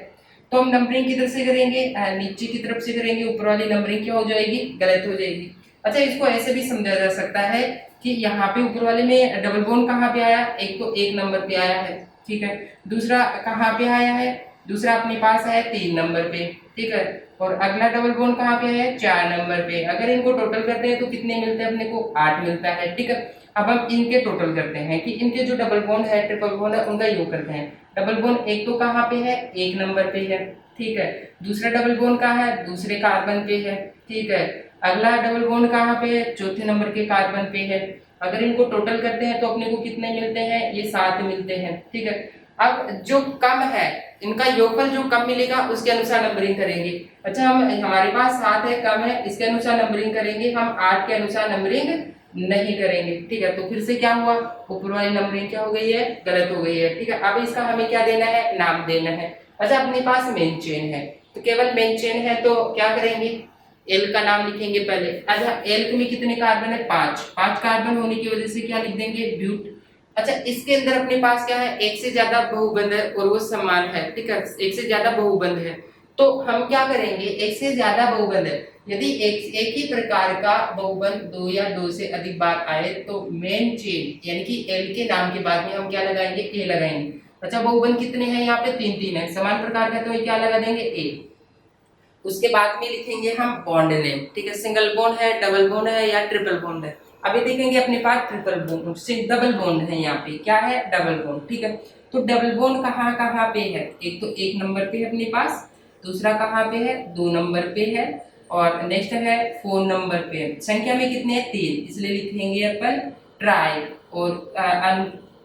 तो हम नंबरिंग किधर से करेंगे, नीचे की तरफ से करेंगे, ऊपर वाली नंबरिंग क्या हो जाएगी, गलत हो जाएगी। अच्छा, इसको ऐसे भी समझा जा सकता है कि यहाँ पे ऊपर वाले में डबल बॉन्ड कहाँ पे आया, एक तो 1 नंबर पे आया है। ठीक है, दूसरा कहाँ पे आया है, दूसरा अपने पास है 3 नंबर पे। ठीक है, और अगला डबल बॉन्ड कहाँ पे है, 4 नंबर पे। अगर इनको टोटल करते हैं तो कितने मिलते हैं अपने को, 8 मिलता है। ठीक है, अब हम इनके टोटल करते हैं कि इनके जो डबल बॉन्ड है ट्रिपल बॉन्ड है उनका योग करते हैं। डबल बॉन्ड एक तो कहाँ पे है, 1 नंबर पे है। ठीक है, दूसरा डबल बॉन्ड कहाँ है, दूसरे कार्बन पे है। ठीक है, अगला डबल बॉन्ड कहाँ पे है, चौथे नंबर के कार्बन पे है। अगर इनको टोटल करते हैं तो अपने को कितने मिलते हैं, ये 7 मिलते हैं। ठीक है, अब जो कम है इनका योगफल जो कम मिलेगा उसके अनुसार नंबरिंग करेंगे। अच्छा, हम हमारे पास 7 है, कम है, इसके अनुसार नंबरिंग करेंगे, हम 8 के अनुसार नंबरिंग नहीं करेंगे। ठीक है, तो फिर से क्या हुआ, ऊपर वाली नंबरिंग क्या हो गई है, गलत हो गई है। ठीक है, अब इसका हमें क्या देना है, नाम देना है। अच्छा, अपने पास मेन चेन है तो केवल मेन चेन है तो क्या करेंगे, एल का नाम लिखेंगे पहले। अच्छा, एल में कितने कार्बन है, 5 कार्बन होने की वजह से क्या लिख देंगे, ब्यूट। अच्छा, इसके अंदर अपने पास क्या है, एक से ज्यादा बहुबंध है और वो समान है। ठीक है, एक से ज्यादा बहुबंध है तो हम क्या करेंगे, एक से ज्यादा बहुबंध है, यदि एक ही प्रकार का बहुबंध 2 या 2 से अधिक बार आए तो मेन चेन यानी कि एल के नाम के बाद में हम क्या लगाएंगे, ए लगाएंगे। अच्छा, बहुबंध कितने हैं यहाँ पे, 3 है, समान प्रकार का, तो ये क्या लगा देंगे, ए। उसके बाद में लिखेंगे हम बॉन्ड नेम। ठीक है, सिंगल बॉन्ड है, डबल बॉन्ड है या ट्रिपल बॉन्ड है। अभी देखेंगे अपने पास ट्रिपल बॉन्ड से डबल बॉन्ड है, यहाँ पे क्या है, डबल बॉन्ड। ठीक है, तो डबल बॉन्ड कहाँ कहाँ पे है, एक तो 1 नंबर पे है अपने पास, दूसरा कहाँ पे है, 2 नंबर पे है और नेक्स्ट है 4 नंबर पे है। संख्या में कितने हैं, 3, इसलिए लिखेंगे अपन ट्राई और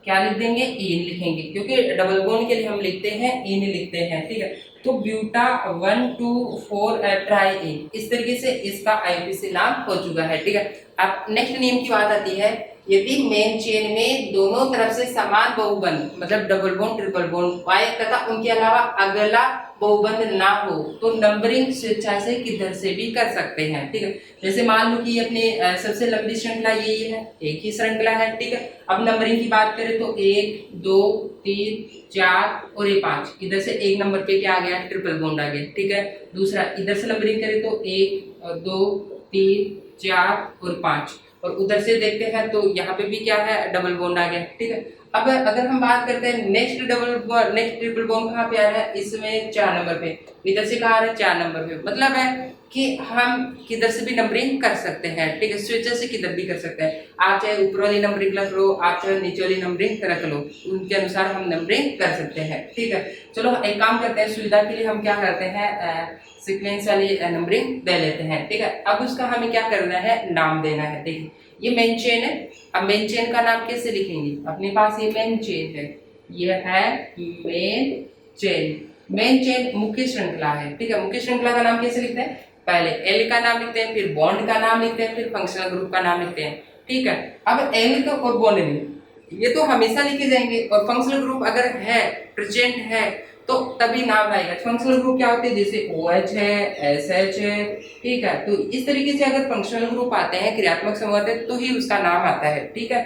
क्या लिख देंगे, इन लिखेंगे, क्योंकि डबल बॉन्ड के लिए हम लिखते हैं इन लिखते हैं। ठीक है, तो ब्यूटा 1, 2, 4 ट्राई इन, इस तरीके से इसका आईपीसी नाम हो चुका है। ठीक है, अब नेक्स्ट नियम की बात आती है, यदि मेन चेन में दोनों तरफ से समान बहुबंध मतलब डबल बॉन्ड ट्रिपल बॉन्ड पाए तथा उनके अलावा अगला बहुबंध ना हो तो नंबरिंग स्वेच्छा से किधर से भी कर सकते हैं। ठीक है, जैसे मान लो कि अपने सबसे लंबी श्रृंखला यही है, एक ही श्रृंखला है। ठीक है, अब नंबरिंग की बात करें तो 1, 2, 3, 4 और ये 5, इधर से 1 नंबर पे क्या आ गया, ट्रिपल बॉन्ड आ गया। ठीक है, दूसरा इधर से नंबरिंग करें तो 1, 2, 3, 4 और 5 और उधर से देखते हैं तो यहाँ पे भी क्या है, डबल बॉन्ड आ गया। ठीक है, अब अगर हम बात करते हैं नेक्स्ट ट्रिपल बॉन्ड कहाँ पे आ रहा है, इसमें 4 नंबर पे, इधर से कहाँ आ रहा है 4 नंबर पे, मतलब है कि हम किधर से भी नंबरिंग कर सकते हैं, ठीक है, स्विचर से किधर भी कर सकते हैं। आप चाहे ऊपर वाली नंबरिंग रख लो, आप चाहे नीचे वाली नंबरिंग रख लो, उनके अनुसार हम नंबरिंग कर सकते हैं, ठीक है। चलो एक काम करते हैं, सुविधा के लिए हम क्या करते हैं, सीक्वेंस वाली नंबरिंग दे लेते हैं, ठीक है। अब उसका हमें क्या करना है, नाम देना है। देखिए ये मेन चेन है, अब मेन चेन का नाम कैसे लिखेंगे, अपने पास ये मेन चेन है, ये है मेन चेन। मेन चेन मुख्य श्रृंखला है, ठीक है। मुख्य श्रृंखला का नाम कैसे लिखते हैं, पहले एल का नाम लिखते हैं, फिर बॉन्ड का नाम लिखते हैं, फिर फंक्शनल ग्रुप का नाम लिखते हैं, ठीक है। अब एल का और बॉन्ड नेम ये तो हमेशा लिखे जाएंगे, और फंक्शनल ग्रुप अगर है, प्रेजेंट है, तो तभी नाम आएगा। फंक्शनल ग्रुप क्या होते हैं, जैसे OH है, SH है, ठीक है। तो इस तरीके से अगर फंक्शनल ग्रुप आते हैं, क्रियात्मक समूह आते हैं, तो ही उसका नाम आता है, ठीक है।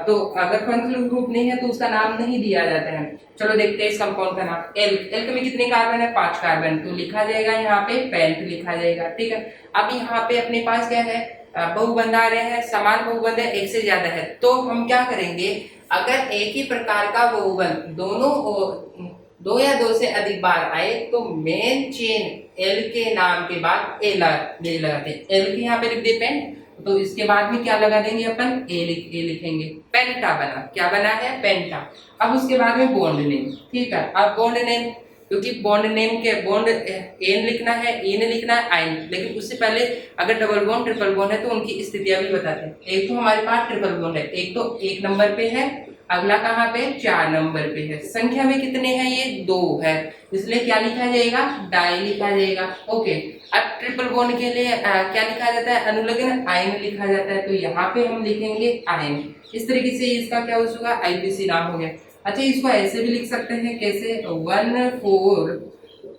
तो अगर फंक्शनल ग्रुप नहीं है तो उसका नाम नहीं दिया जाता है। चलो देखते हैं इस कंपाउंड का नाम। एल में कितने कार्बन है, 5 कार्बन, तो लिखा जाएगा यहाँ पे पेंट लिखा जाएगा, ठीक है। अब यहाँ पे अपने पास क्या है, बहुबंध आ रहे हैं, समान बहुबंध है, एक से ज्यादा है, तो हम क्या करेंगे, अगर एक ही प्रकार का बहुबंध दोनों दो या दो से अधिक बार आए तो मेन चेन एल के नाम के बाद ए लगाते हैं। एल के यहाँ पे लिख दे पेंट, तो इसके बाद में क्या लगा देंगे अपन, ए लिखेंगे, पेंटा बना, क्या बना है, पेंटा। अब उसके बाद में बॉन्ड नेम, ठीक है। अब बॉन्ड नेम, क्योंकि बॉन्ड नेम के बॉन्ड एन लिखना है, इन लिखना है, आइन, लेकिन उससे पहले अगर डबल बॉन्ड ट्रिपल बॉन्ड है तो उनकी स्थितियां भी बताते हैं। एक तो हमारे पास ट्रिपल बॉन्ड है, एक तो 1 नंबर पे है, अगला कहाँ पे, 4 नंबर पे है। संख्या में कितने हैं, ये 2 है, इसलिए क्या लिखा जाएगा, डाई लिखा जाएगा, ओके। अब ट्रिपल बॉन्ड के लिए क्या लिखा जाता है, अनुलग्न आयन लिखा जाता है, तो यहाँ पे हम लिखेंगे आयन। इस तरीके से इसका क्या होगा, IUPAC नाम हो गया। अच्छा इसको ऐसे भी लिख सकते हैं, कैसे, 1,4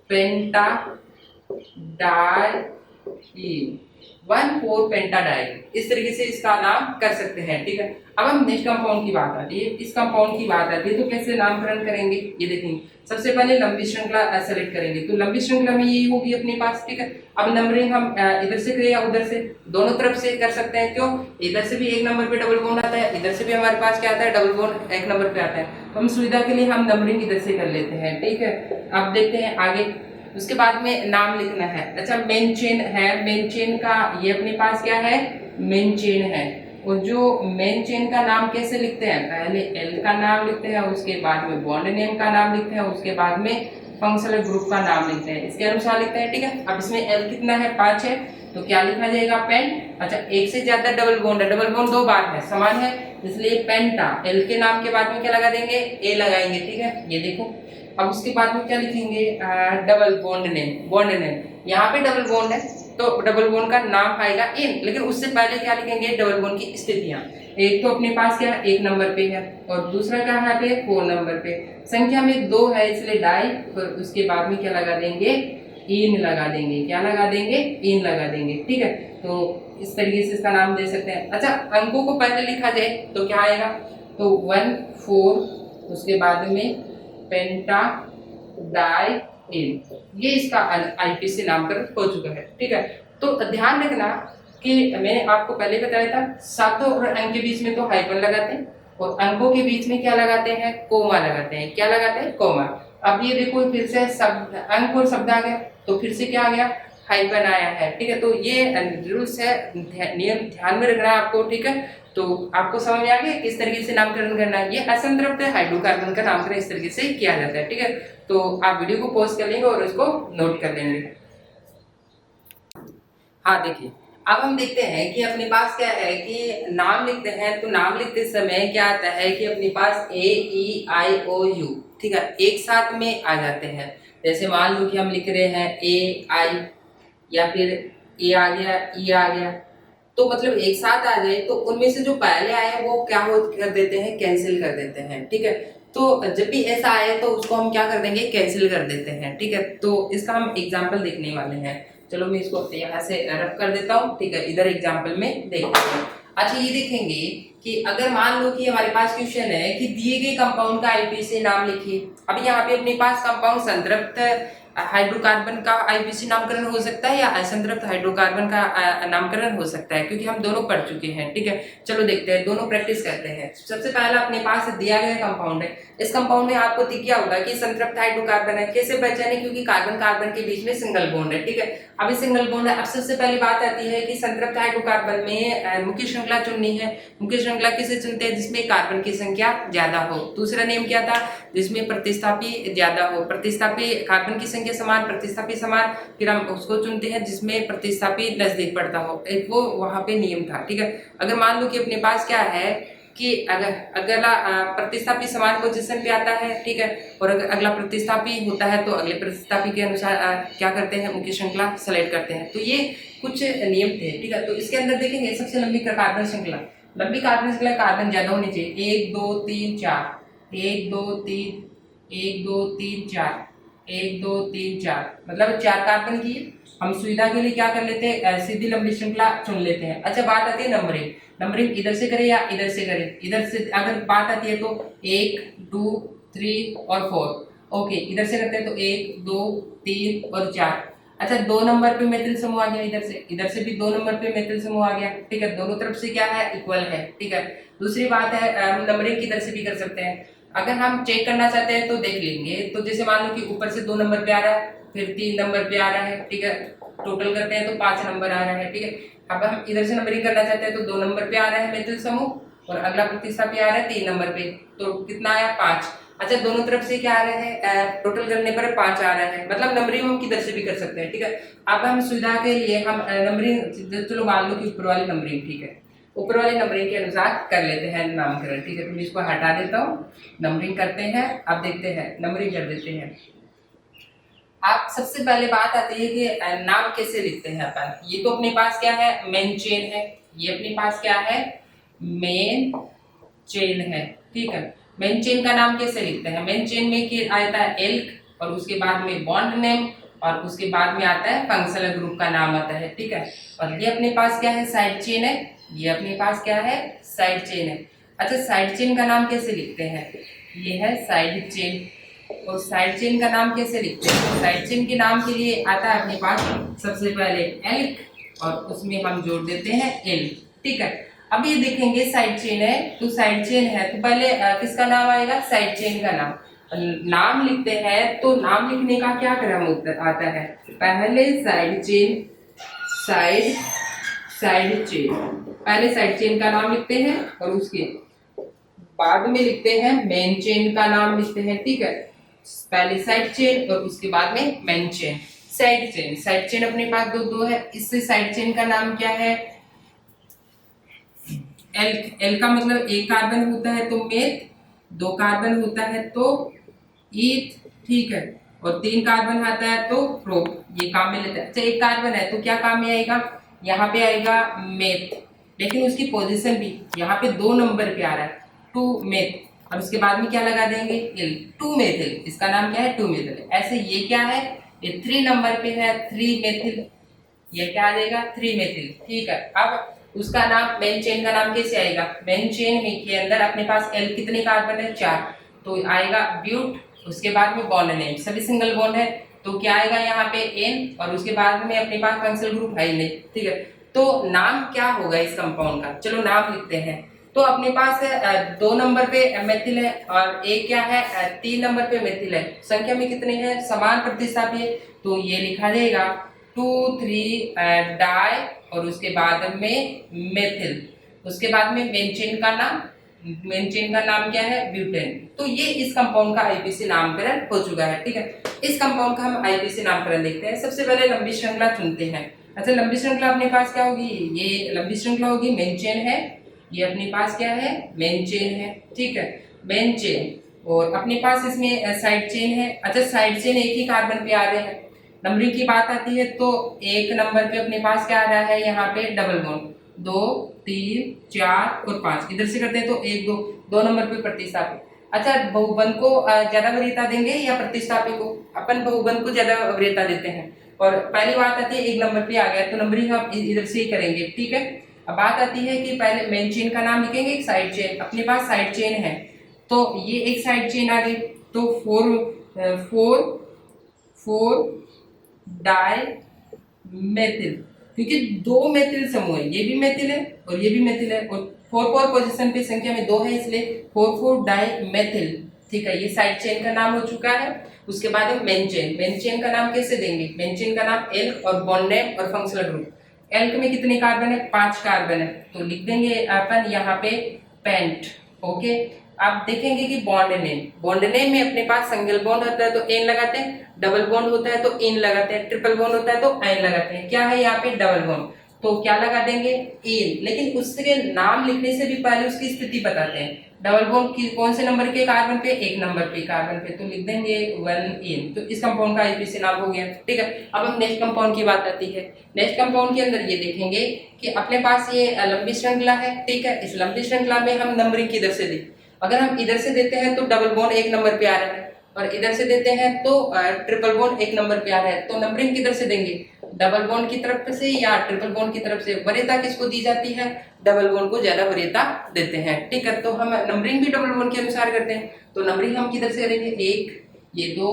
पेंटा डाई, 1,4 पेंटाडाइन, इस तरीके से इसका नाम कर सकते हैं, ठीक है। अब हम नेक्स्ट कंपाउंड की बात आती है, इस कंपाउंड की बात आती है तो कैसे नामकरण करेंगे, ये देखेंगे। सबसे पहले लंबी श्रृंखला सेलेक्ट करेंगे, तो लंबी श्रृंखला में यही होगी अपने पास, ठीक है। अब नंबरिंग हम इधर से करें या उधर से, दोनों तरफ से कर सकते हैं, क्यों, इधर से भी 1 नंबर पे डबल बॉन्ड आता है, इधर से भी हमारे पास क्या आता है, डबल बॉन्ड 1 नंबर पे आता है, तो हम सुविधा के लिए हम नंबरिंग इधर से कर लेते हैं, ठीक है। अब देखते हैं आगे, उसके बाद में नाम लिखना है। अच्छा मेन चेन है, मेन चेन का ये अपने पास क्या है, मेन चेन है, और जो मेन चेन का नाम कैसे लिखते हैं, पहले एल का नाम लिखते हैं, उसके बाद में बॉन्ड नेम का नाम लिखते हैं, उसके बाद में फंक्शनल ग्रुप का नाम लिखते हैं, इसके अनुसार लिखते हैं, ठीक है। अब इसमें एल कितना है, 5 है, तो क्या लिखा जाएगा, पेंट। अच्छा एक से ज्यादा डबल बॉन्ड है, डबल बॉन्ड 2 बार है, समान है, इसलिए पेंटा, एल के नाम के बाद में क्या लगा देंगे, ए लगाएंगे, ठीक है, ये देखो। अब उसके बाद में क्या लिखेंगे, double bond name, bond name, यहाँ पे डबल बॉन्ड है तो डबल बॉन्ड का नाम आएगा इन, लेकिन उससे पहले क्या लिखेंगे, डबल बॉन्ड की स्थितियां। एक तो अपने पास क्या है, 1 नंबर पे है, और दूसरा क्या है पे, 4 नंबर पे, संख्या में 2 है इसलिए डाई, और उसके बाद में क्या लगा देंगे, इन लगा देंगे, क्या लगा देंगे, इन लगा देंगे, ठीक है। तो इस तरीके से इसका नाम दे सकते हैं। अच्छा अंकों को पहले लिखा जाए तो क्या आएगा, तो 1 4, उसके बाद में पेंटा डाई इन, ये इसका IUPAC नामकरण हो चुका है, ठीक है। तो ध्यान रखना कि मैंने आपको पहले बताया था, शब्द और अंक के बीच में तो हाइफन लगाते हैं, और अंकों के बीच में क्या लगाते हैं, कोमा लगाते हैं, क्या लगाते हैं, कोमा। अब ये देखो फिर से शब्द, अंक और शब्द आ गया, तो फिर से क्या आ गया, हाइफन आया है, ठीक है। तो ये रूल्स है, नियम ध्यान में रखना है आपको, ठीक है। तो आपको समझ में आ गया किस तरीके से नामकरण करना है। ये असंतृप्त हाइड्रोकार्बन का नामकरण इस तरीके से किया जाता है, ठीक है। तो आप वीडियो को पॉज कर लेंगे और उसको नोट कर लेंगे। हाँ देखिए, अब हम देखते हैं कि अपने पास क्या है कि नाम लिखते हैं, तो नाम लिखते समय क्या आता है कि अपने पास AEIOU, ठीक है, एक साथ में आ जाते हैं। जैसे मान लो कि हम लिख रहे हैं AI, या फिर ए आ गया, ई आ गया, तो मतलब एक साथ आ जाए तो उनमें से जो पहले आए वो क्या हो कर देते हैं, कैंसिल कर देते हैं, ठीक है। तो जब भी ऐसा आए तो उसको हम क्या कर देंगे, कैंसिल कर देते हैं, ठीक है। तो इसका हम एग्जाम्पल देखने वाले हैं। चलो मैं इसको यहाँ से रब कर देता हूँ, ठीक है, इधर एग्जाम्पल में देखते हैं। अच्छा ये देखेंगे कि अगर मान लो कि हमारे पास क्वेश्चन है कि दिए गए कंपाउंड का IUPAC नाम लिखिए। अब यहाँ पे अपने पास कंपाउंड संतृप्त हाइड्रोकार्बन का आईपीसी नामकरण हो सकता है या असंतृप्त हाइड्रोकार्बन का नामकरण हो सकता है, क्योंकि हम दोनों पढ़ चुके हैं। ठीक है, चलो देखते हैं, दोनों प्रैक्टिस करते हैं। सबसे पहला अपने पास दिया गया कंपाउंड है। इस कंपाउंड में आपको दिख गया होगा कि संतृप्त हाइड्रोकार्बन है। कैसे पहचाने? क्योंकि कार्बन कार्बन के बीच में सिंगल बॉन्ड है। ठीक है, अभी सिंगल बॉन्ड है। अब सबसे पहली बात आती है कि संतृप्त हाइड्रोकार्बन में मुख्य श्रृंखला चुननी है। मुख्य श्रृंखला किसे चुनते हैं? जिसमें कार्बन की संख्या ज्यादा हो। दूसरा नियम क्या था? जिसमें प्रतिस्थापी ज्यादा हो। प्रतिस्थापी कार्बन की संख्या समान, प्रतिस्थापी समान, फिर हम उसको चुनते हैं जिसमें प्रतिस्थापी नजदीक पड़ता हो। एक वो वहां पे नियम था। ठीक है, अगर मान लो कि अपने पास क्या है कि अगर अगला प्रतिस्थापी समान पोजीशन पे आता है, ठीक है, और अगर अगला प्रतिस्थापी होता है तो अगले प्रतिस्थापी के अनुसार क्या करते हैं? मुख्य श्रृंखला सेलेक्ट करते हैं। तो ये कुछ नियम थे। ठीक है, तो इसके अंदर देखेंगे सबसे लंबी कार्बन श्रृंखला। लंबी कार्बन श्रृंखला कार्बन ज्यादा होनी चाहिए। 1 2 3 4, 1 2 3, 1 2 3 4, 1 2 3 4, मतलब 4 कार्बन की। हम सुविधा के लिए क्या कर लेते हैं? सीधी लंबी श्रृंखला चुन लेते हैं। अच्छा, बात आती है नंबरिंग। नंबरिंग इधर से करें या इधर से करें? इधर से अगर बात आती है तो 1 2 3 और 4। ओके, इधर से करते हैं तो 1 2 3 और 4। अच्छा, 2 नंबर पे मेथिल समूह आ गया। इधर से भी 2 नंबर पे मेथिल समूह आ गया। ठीक है, दोनों तरफ से क्या है? इक्वल है। ठीक है, दूसरी बात है हम नंबरिंग किधर से भी कर सकते हैं। अगर हम चेक करना चाहते हैं तो देख लेंगे। तो जैसे मान लो कि ऊपर से 2 नंबर पे आ रहा है, फिर 3 नंबर पे आ रहा है। ठीक है, टोटल करते हैं तो 5 नंबर आ रहा है। ठीक है, अब हम इधर से नंबरिंग करना चाहते हैं तो 2 नंबर पे आ रहा है मेथिल समूह और अगला प्रतिस्थापी आ रहा है 3 नंबर पे, तो कितना आया? 5। अच्छा, दोनों तरफ से क्या आ रहा है? टोटल करने पर 5 आ रहा है, मतलब नंबरिंग हम किधर से भी कर सकते हैं। ठीक है, अब हम सुविधा के लिए हम नंबरिंग, चलो मान लो कि ऊपर वाली नंबरिंग, ठीक है, ऊपर वाली नंबरिंग के अनुसार कर लेते हैं नामकरण। ठीक है, तो मैं इसको हटा देता हूँ, नंबरिंग करते हैं। अब देखते हैं, नंबरिंग कर देते हैं। आप सबसे पहले बात आती है कि नाम कैसे लिखते हैं अपन। ये तो अपने पास क्या है? मेन चेन है। ये अपने पास क्या है? मेन चेन है। ठीक है, मेन चेन का नाम कैसे लिखते हैं? मेन चेन में क्या आता है? एल्क, और उसके बाद में बॉन्ड नेम, और उसके बाद में आता है फंक्शनल ग्रुप का नाम आता है। ठीक है, और ये अपने पास क्या है? साइड चेन है। ये अपने पास क्या है? साइड चेन है। अच्छा, साइड चेन का नाम कैसे लिखते हैं? ये है साइड चेन। और साइड चेन का नाम कैसे लिखते हैं? तो साइड चेन के नाम के लिए आता है अपने पास सबसे पहले एल्क, और उसमें हम जोड़ देते हैं एल। ठीक है, अब ये देखेंगे साइड चेन है, तो साइड चेन है तो पहले किसका नाम आएगा? साइड चेन का नाम। नाम लिखते हैं तो नाम लिखने का क्या क्रम आता है? पहले side chain, side side chain, पहले साइड चेन का नाम लिखते हैं और उसके बाद में लिखते हैं मेन चेन का नाम लिखते हैं। ठीक है, पहले साइड चेन और उसके बाद में main chain. Side chain, side chain अपने पास दो है। इससे साइड चेन का नाम क्या है? एल। एल का मतलब एक कार्बन होता है तो मेथ, 2 कार्बन होता है तो ईथ। ठीक है, और 3 कार्बन आता है तो प्रोप। ये काम में लेते हैं। अच्छा, 1 कार्बन है तो क्या काम में आएगा? यहाँ पे आएगा मेथ, लेकिन उसकी पोजीशन भी यहाँ पे 2 नंबर पे आ रहा है, 2 मेथ, और उसके बाद में क्या लगा देंगे? L, 2 methyl. इसका नाम क्या है? 2 मेथिल। ऐसे ये क्या है? ये 3 नंबर पे है, 3 मेथिल। ये क्या आ जाएगा? 3 मेथिल। ठीक है, अब उसका नाम मेन चेन का नाम कैसे आएगा? मेन चेन में के अंदर अपने पास एल कितने कार्बन है? 4, तो आएगा ब्यूट। उसके बाद में बॉन्ड नेम, सभी सिंगल बॉन्ड है तो क्या आएगा यहाँ पे? एन, और उसके बाद में अपने पास फंक्शनल ग्रुप है ही नहीं। ठीक है, तो नाम क्या होगा इस कंपाउंड का? चलो नाम लिखते हैं। तो अपने पास 2 नंबर पे मेथिल है और एक क्या है? 3 नंबर पे मेथिल है। संख्या में कितने हैं? समान प्रतिस्थापी है, तो ये लिखा जाएगा 2 3 डाई, और उसके बाद में मेथिल। उसके बाद में मेन चेन का नाम, मेन चेन का नाम क्या है? ब्यूटेन। तो ये इस कंपाउंड का आईपीसी नामकरण हो चुका है। ठीक है, इस कंपाउंड का हम आईपीसी नामकरण देखते हैं। सबसे पहले लंबी श्रृंखला चुनते हैं। अच्छा, लंबी श्रृंखला अपने पास क्या होगी? ये लंबी श्रृंखला होगी, मेन चेन है। ये अपने पास क्या है? मेन चेन है। ठीक है, मेन चेन, और अपने पास इसमें साइड चेन है। अच्छा, साइड चेन एक ही कार्बन पे आ रहे हैं। नंबरिंग की बात आती है तो 1 नंबर पे अपने पास क्या आ रहा है? यहाँ पे डबल बॉन्ड, 2 3 4 और 5। इधर से करते हैं तो 1 2, 2 नंबर पे प्रतिस्थापी। अच्छा, बहुबंध को ज्यादा वरीयता देंगे या प्रतिस्थापी को? अपन बहुबंध को ज्यादा वरीयता देते हैं। और पहली बात आती है 1 नंबर पे आ गया तो नंबरिंग हम इधर से ही करेंगे। ठीक है, अब बात आती है कि पहले मेन चेन का नाम लिखेंगे, एक साइड चेन। अपने पास साइड चेन है तो ये एक साइड चेन आ गई, तो 4 4 डाई मेथिल, क्योंकि दो मेथिल समूह है, ये भी मेथिल है और ये भी मेथिल है, और 4 पोजीशन पे संख्या में 2 है, इसलिए 4 डाई मेथिल। ठीक है, ये साइड चेन का नाम हो चुका है। उसके बाद मेन चेन, मेन चेन का नाम कैसे देंगे? मेन चेन का नाम एल्क और बॉन्ड नेम और फंक्शनल ग्रुप। एल्क में कितने कार्बन है? 5 कार्बन है, तो लिख देंगे अपन यहाँ पे पेंट। ओके, आप देखेंगे कि बॉन्ड नेम, बॉन्ड नेम में अपने पास सिंगल बॉन्ड होता है तो एन लगाते हैं, डबल बॉन्ड होता है तो इन लगाते हैं, ट्रिपल बॉन्ड होता है तो एन लगाते हैं। क्या है यहाँ पे? डबल बॉन्ड, तो क्या लगा देंगे? इन। लेकिन उसके नाम लिखने से भी पहले उसकी स्थिति बताते हैं। डबल बॉन्ड की कौन से नंबर के कार्बन पे? 1 नंबर पे कार्बन पे, तो लिख देंगे 1 इन। तो इस कंपाउंड का आईपीसी नाम हो गया। ठीक है, अब हम नेक्स्ट कंपाउंड की बात आती है। नेक्स्ट कंपाउंड के अंदर ये देखेंगे कि अपने पास ये लंबी श्रृंखला है। ठीक है, इस लंबी श्रृंखला में हम नंबरिंग किधर से दें? अगर हम इधर से देते हैं तो डबल बॉन्ड 1 नंबर पे आ रहा है, और इधर से देते हैं तो ट्रिपल बॉन्ड 1 नंबर पे आ रहा है, तो नंबरिंग किधर से देंगे? डबल बॉन्ड की तरफ से या ट्रिपल बॉन्ड की तरफ से? वरीयता किसको दी जाती है? डबल बॉन्ड को ज्यादा वरीयता देते हैं। ठीक है, तो हम नंबरिंग भी डबल बॉन्ड के अनुसार करते हैं, तो नंबरिंग हम किधर से करेंगे? 1, ये 2,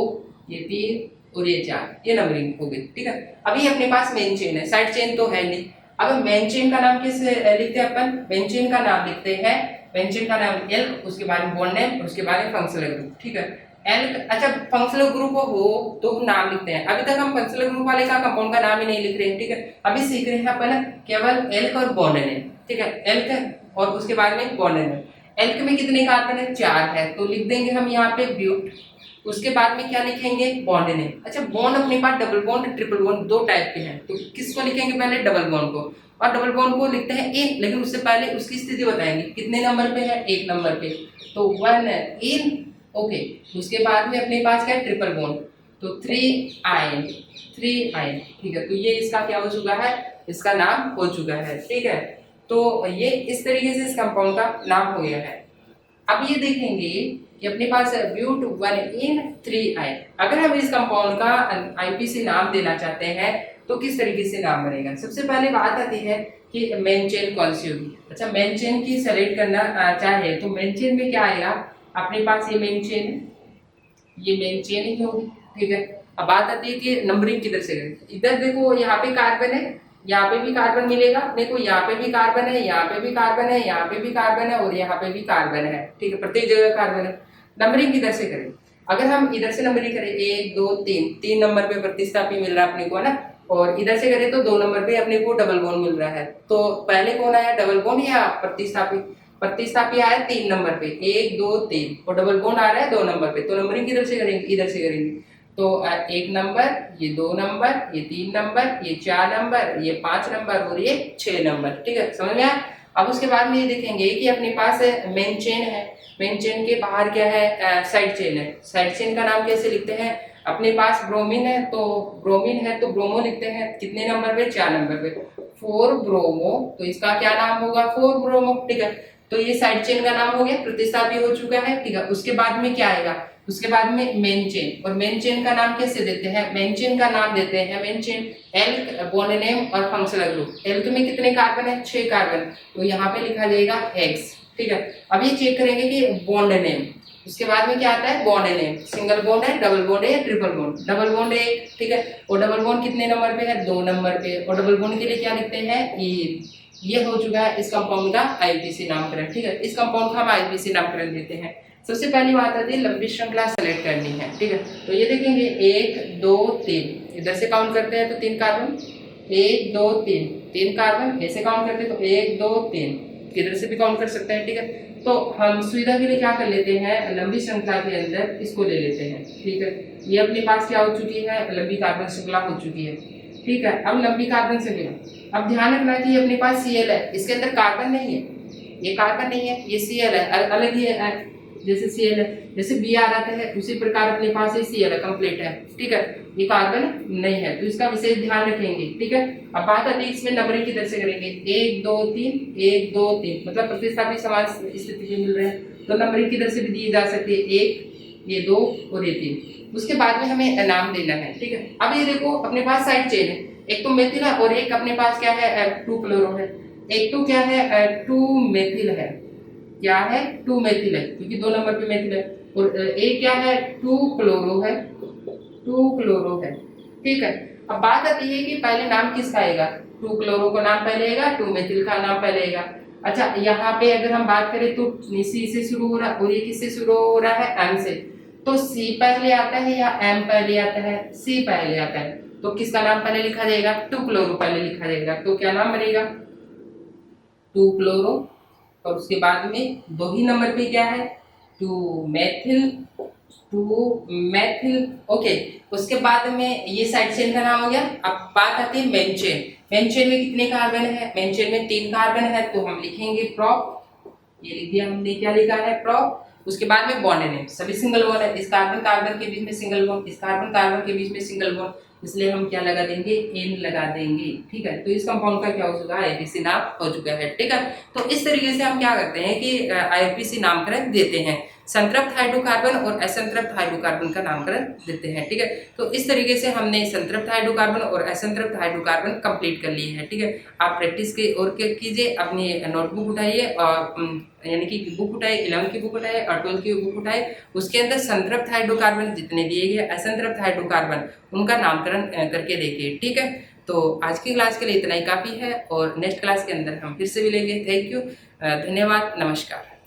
ये 3 और ये 4, ये नंबरिंग हो गई। ठीक है, अभी अपने पास मेन चेन है, साइड चेन तो है नहीं। अब मेन चेन का नाम कैसे लिखते हैं अपन? मेन चेन का नाम लिखते हैं, मेन चेन का नाम एल्क, उसके बाद में बॉन्ड नेम, उसके बाद में फंक्शनल ग्रुप। ठीक है, एल्क, अच्छा फंक्शनल ग्रुप हो तो नाम लिखते हैं। अभी तक हम फंक्शनल ग्रुप वाले का कंपाउंड का नाम ही नहीं लिख रहे हैं। ठीक है, अभी सीख रहे हैं अपन केवल एल्क और बॉन्ड नेम। ठीक है, एल्क और उसके बाद में बॉन्ड नेम। एल्क में कितने कार्बन है? 4 है, तो लिख देंगे हम यहाँ पे ब्यूट। उसके बाद में क्या लिखेंगे? Bond name. अच्छा, बॉन्ड अपने पास डबल बॉन्ड ट्रिपल बॉन्ड दो टाइप के हैं, तो किसको लिखेंगे? पहले डबल बॉन्ड को, और डबल बॉन्ड को लिखते हैं इन, लेकिन उससे पहले उसकी स्थिति बताएंगे कितने नंबर पे है? 1 नंबर पे, तो 1 इन। ओके, उसके बाद में अपने पास क्या है? ट्रिपल बॉन्ड, तो 3 आयन, 3 आयन। ठीक है, तो ये इसका क्या हो चुका है? इसका नाम हो चुका है। ठीक है, तो ये इस तरीके से इस कंपाउंड का नाम हो गया है। अब ये देखेंगे कि अपने पास ब्यूट 1 इन 3 आयन। अगर हम इस कंपाउंड का आईपीसी नाम देना चाहते हैं तो किस तरीके से नाम बनेगा? सबसे पहले बात आती है कि मेन चेन कौन सी होगी। अच्छा, मेन चेन की सेलेक्ट करना चाहे तो मेन चेन में क्या आएगा? अपने पास ये मेन चेन है, ये मेन चेन ही होगी। ठीक है, अब बात आती है कि नंबरिंग किधर से करें। इधर देखो, यहाँ पे कार्बन है, यहाँ पे भी कार्बन मिलेगा अपने को, यहाँ पे भी कार्बन है, यहाँ पे भी कार्बन है, यहाँ पे भी कार्बन है और यहाँ पे भी कार्बन है। ठीक है, प्रत्येक जगह कार्बन है। नंबरिंग किधर से करें? अगर हम इधर से नंबरिंग करें 1 2 3, 3 नंबर पे प्रतिस्थापी मिल रहा है अपने को, है ना, और इधर से करें तो 2 नंबर पे अपने को डबल बॉन्ड मिल रहा है। तो पहले कौन आया? डबल बॉन्ड या प्रतिस्थापी? प्रतिस्थापी आया 3 नंबर पे, 1 2 3, और डबल बॉन्ड आ रहा है 2 नंबर पे, तो नंबरिंग किधर से करेंगे? इधर से करेंगे। तो 1 नंबर, ये 2 नंबर, ये 3 नंबर, ये 4 नंबर, ये 5 नंबर और ये 6 नंबर। ठीक है, समझ में आया? अब उसके बाद में ये देखेंगे कि अपने पास मेन चेन है, मेन चेन के बाहर क्या है? साइड चेन है। साइड चेन का नाम कैसे लिखते हैं? अपने पास ब्रोमीन है तो ब्रोमो लिखते हैं। कितने नंबर पे? 4 नंबर पे, 4 ब्रोमो, तो इसका क्या नाम होगा? 4 ब्रोमो। ठीक है, तो ये साइड चेन का नाम हो गया, प्रतिस्थापी हो चुका है। ठीक है, उसके बाद में क्या आएगा? उसके बाद में मेन चेन, और मेन चेन का नाम कैसे देते हैं? मेन चेन का नाम देते हैं main chain elk, bond name और फंक्शनल ग्रुप। एल्क में कितने कार्बन है? 6 कार्बन, तो यहाँ पे लिखा जाएगा हेक्स। ठीक है, अब ये चेक करेंगे कि बॉन्ड नेम, उसके बाद में क्या आता है? बॉन्ड नेम, सिंगल बॉन्ड है, डबल बॉन्ड है या ट्रिपल बॉन्ड? डबल बॉन्ड है। ठीक है, और डबल बॉन्ड कितने नंबर पे है? 2 नंबर पे, और डबल बॉन्ड के लिए क्या लिखते हैं? ये हो चुका है इस कंपाउंड का आईपीसी नामकरण। ठीक है, इस कंपाउंड का हम आईपीसी नामकरण देते हैं। सबसे पहली बात आती है लंबी श्रृंखला सेलेक्ट करनी है। ठीक है, तो ये देखेंगे 1 2 3, इधर से काउंट करते हैं तो 3 कार्बन, 1 2 3, 3 कार्बन, ऐसे काउंट करते हैं तो 1 2 3, इधर से भी काउंट कर सकते हैं। ठीक है, तो हम सुविधा के लिए क्या कर लेते हैं? लंबी श्रृंखला के अंदर इसको ले लेते हैं। ठीक है, ये अपने पास क्या हो चुकी है? लंबी कार्बन श्रृंखला हो चुकी है। ठीक है, अब लंबी कार्बन श्रृंखला, अब ध्यान रखना कि ये अपने पास Cl है, इसके अंदर कार्बन नहीं है, ये कार्बन नहीं है, ये Cl है, अलग ही है। जैसे Cl है, जैसे Br आता है उसी प्रकार अपने पास ये Cl है, कंप्लीट है। ठीक है, ये कार्बन नहीं है, तो इसका विशेष ध्यान रखेंगे। ठीक है, अब बात आती है इसमें नंबरिंग किधर से करेंगे? 1 2 3, 1 2 3, मतलब प्रतिस्थापी समान स्थिति में मिल रहे हैं, तो नंबरिंग किधर से भी दी जा सकती है? 1, ये 2 और ये 3। उसके बाद में हमें नाम देना है। ठीक है, अब ये देखो अपने पास साइड चेन है, एक तो मेथिल है और एक अपने पास क्या है? 2 क्लोरो है। एक तो क्या है? 2 मेथिल है। क्या है? 2 मेथिल है, क्योंकि 2 नंबर पे मेथिल है। और एक क्या है? 2 क्लोरो है, 2 क्लोरो है, ठीक है। अब बात आती है कि पहले नाम किसका आएगा, 2 क्लोरो का नाम पहले आएगा, 2 मेथिल का नाम पहले आएगा। अच्छा, यहाँ पे अगर हम बात करें तो सी से शुरू हो रहा है और ये किससे शुरू हो रहा है, एम से, तो सी पहले आता है या एम पहले आता है, सी पहले आता है, तो किसका नाम पहले लिखा जाएगा, 2 क्लोरो पहले लिखा जाएगा। तो क्या नाम बनेगा, 2 क्लोरो, और उसके बाद में दो ही नंबर पे क्या है, 2 मेथिल, 2 मेथिल, ओके। उसके बाद में ये साइड चेन का नाम हो गया। अब बात आती है मेन चेन। मेन चेन में कितने कार्बन है, मेन चेन में 3 कार्बन है, तो हम लिखेंगे प्रोप, ये लिख दिया हमने, क्या लिखा है, प्रोप। उसके बाद में बॉन्ड नेम, सभी सिंगल बॉन्ड है, इस कार्बन कार्बन के बीच में सिंगल बॉन्ड, इस कार्बन कार्बन के बीच में सिंगल बॉन्ड, इसलिए हम क्या लगा देंगे, एन लगा देंगे, ठीक है। तो इस कंपाउंड का क्या हो चुका है, आईपीसी नाम हो चुका है, ठीक है। तो इस तरीके से हम क्या करते हैं कि आईपीसी नामकरण देते हैं, संतृप्त हाइड्रोकार्बन और असंतृप्त हाइड्रोकार्बन का नामकरण देते हैं, ठीक है। तो इस तरीके से हमने संतृप्त हाइड्रोकार्बन और असंतृप्त हाइड्रोकार्बन कंप्लीट कर लिए हैं, ठीक है। आप प्रैक्टिस के और कीजिए, अपनी नोटबुक उठाइए और यानी कि बुक उठाए, 11 की बुक उठाए और 12 की बुक उठाए, उसके अंदर संतृप्त हाइड्रोकार्बन जितने दिए गए, असंतृप्त हाइड्रोकार्बन, उनका नामकरण करके देखिए, ठीक है। तो आज की क्लास के लिए इतना ही काफ़ी है और नेक्स्ट क्लास के अंदर हम फिर से मिलेंगे। थैंक यू, धन्यवाद, नमस्कार।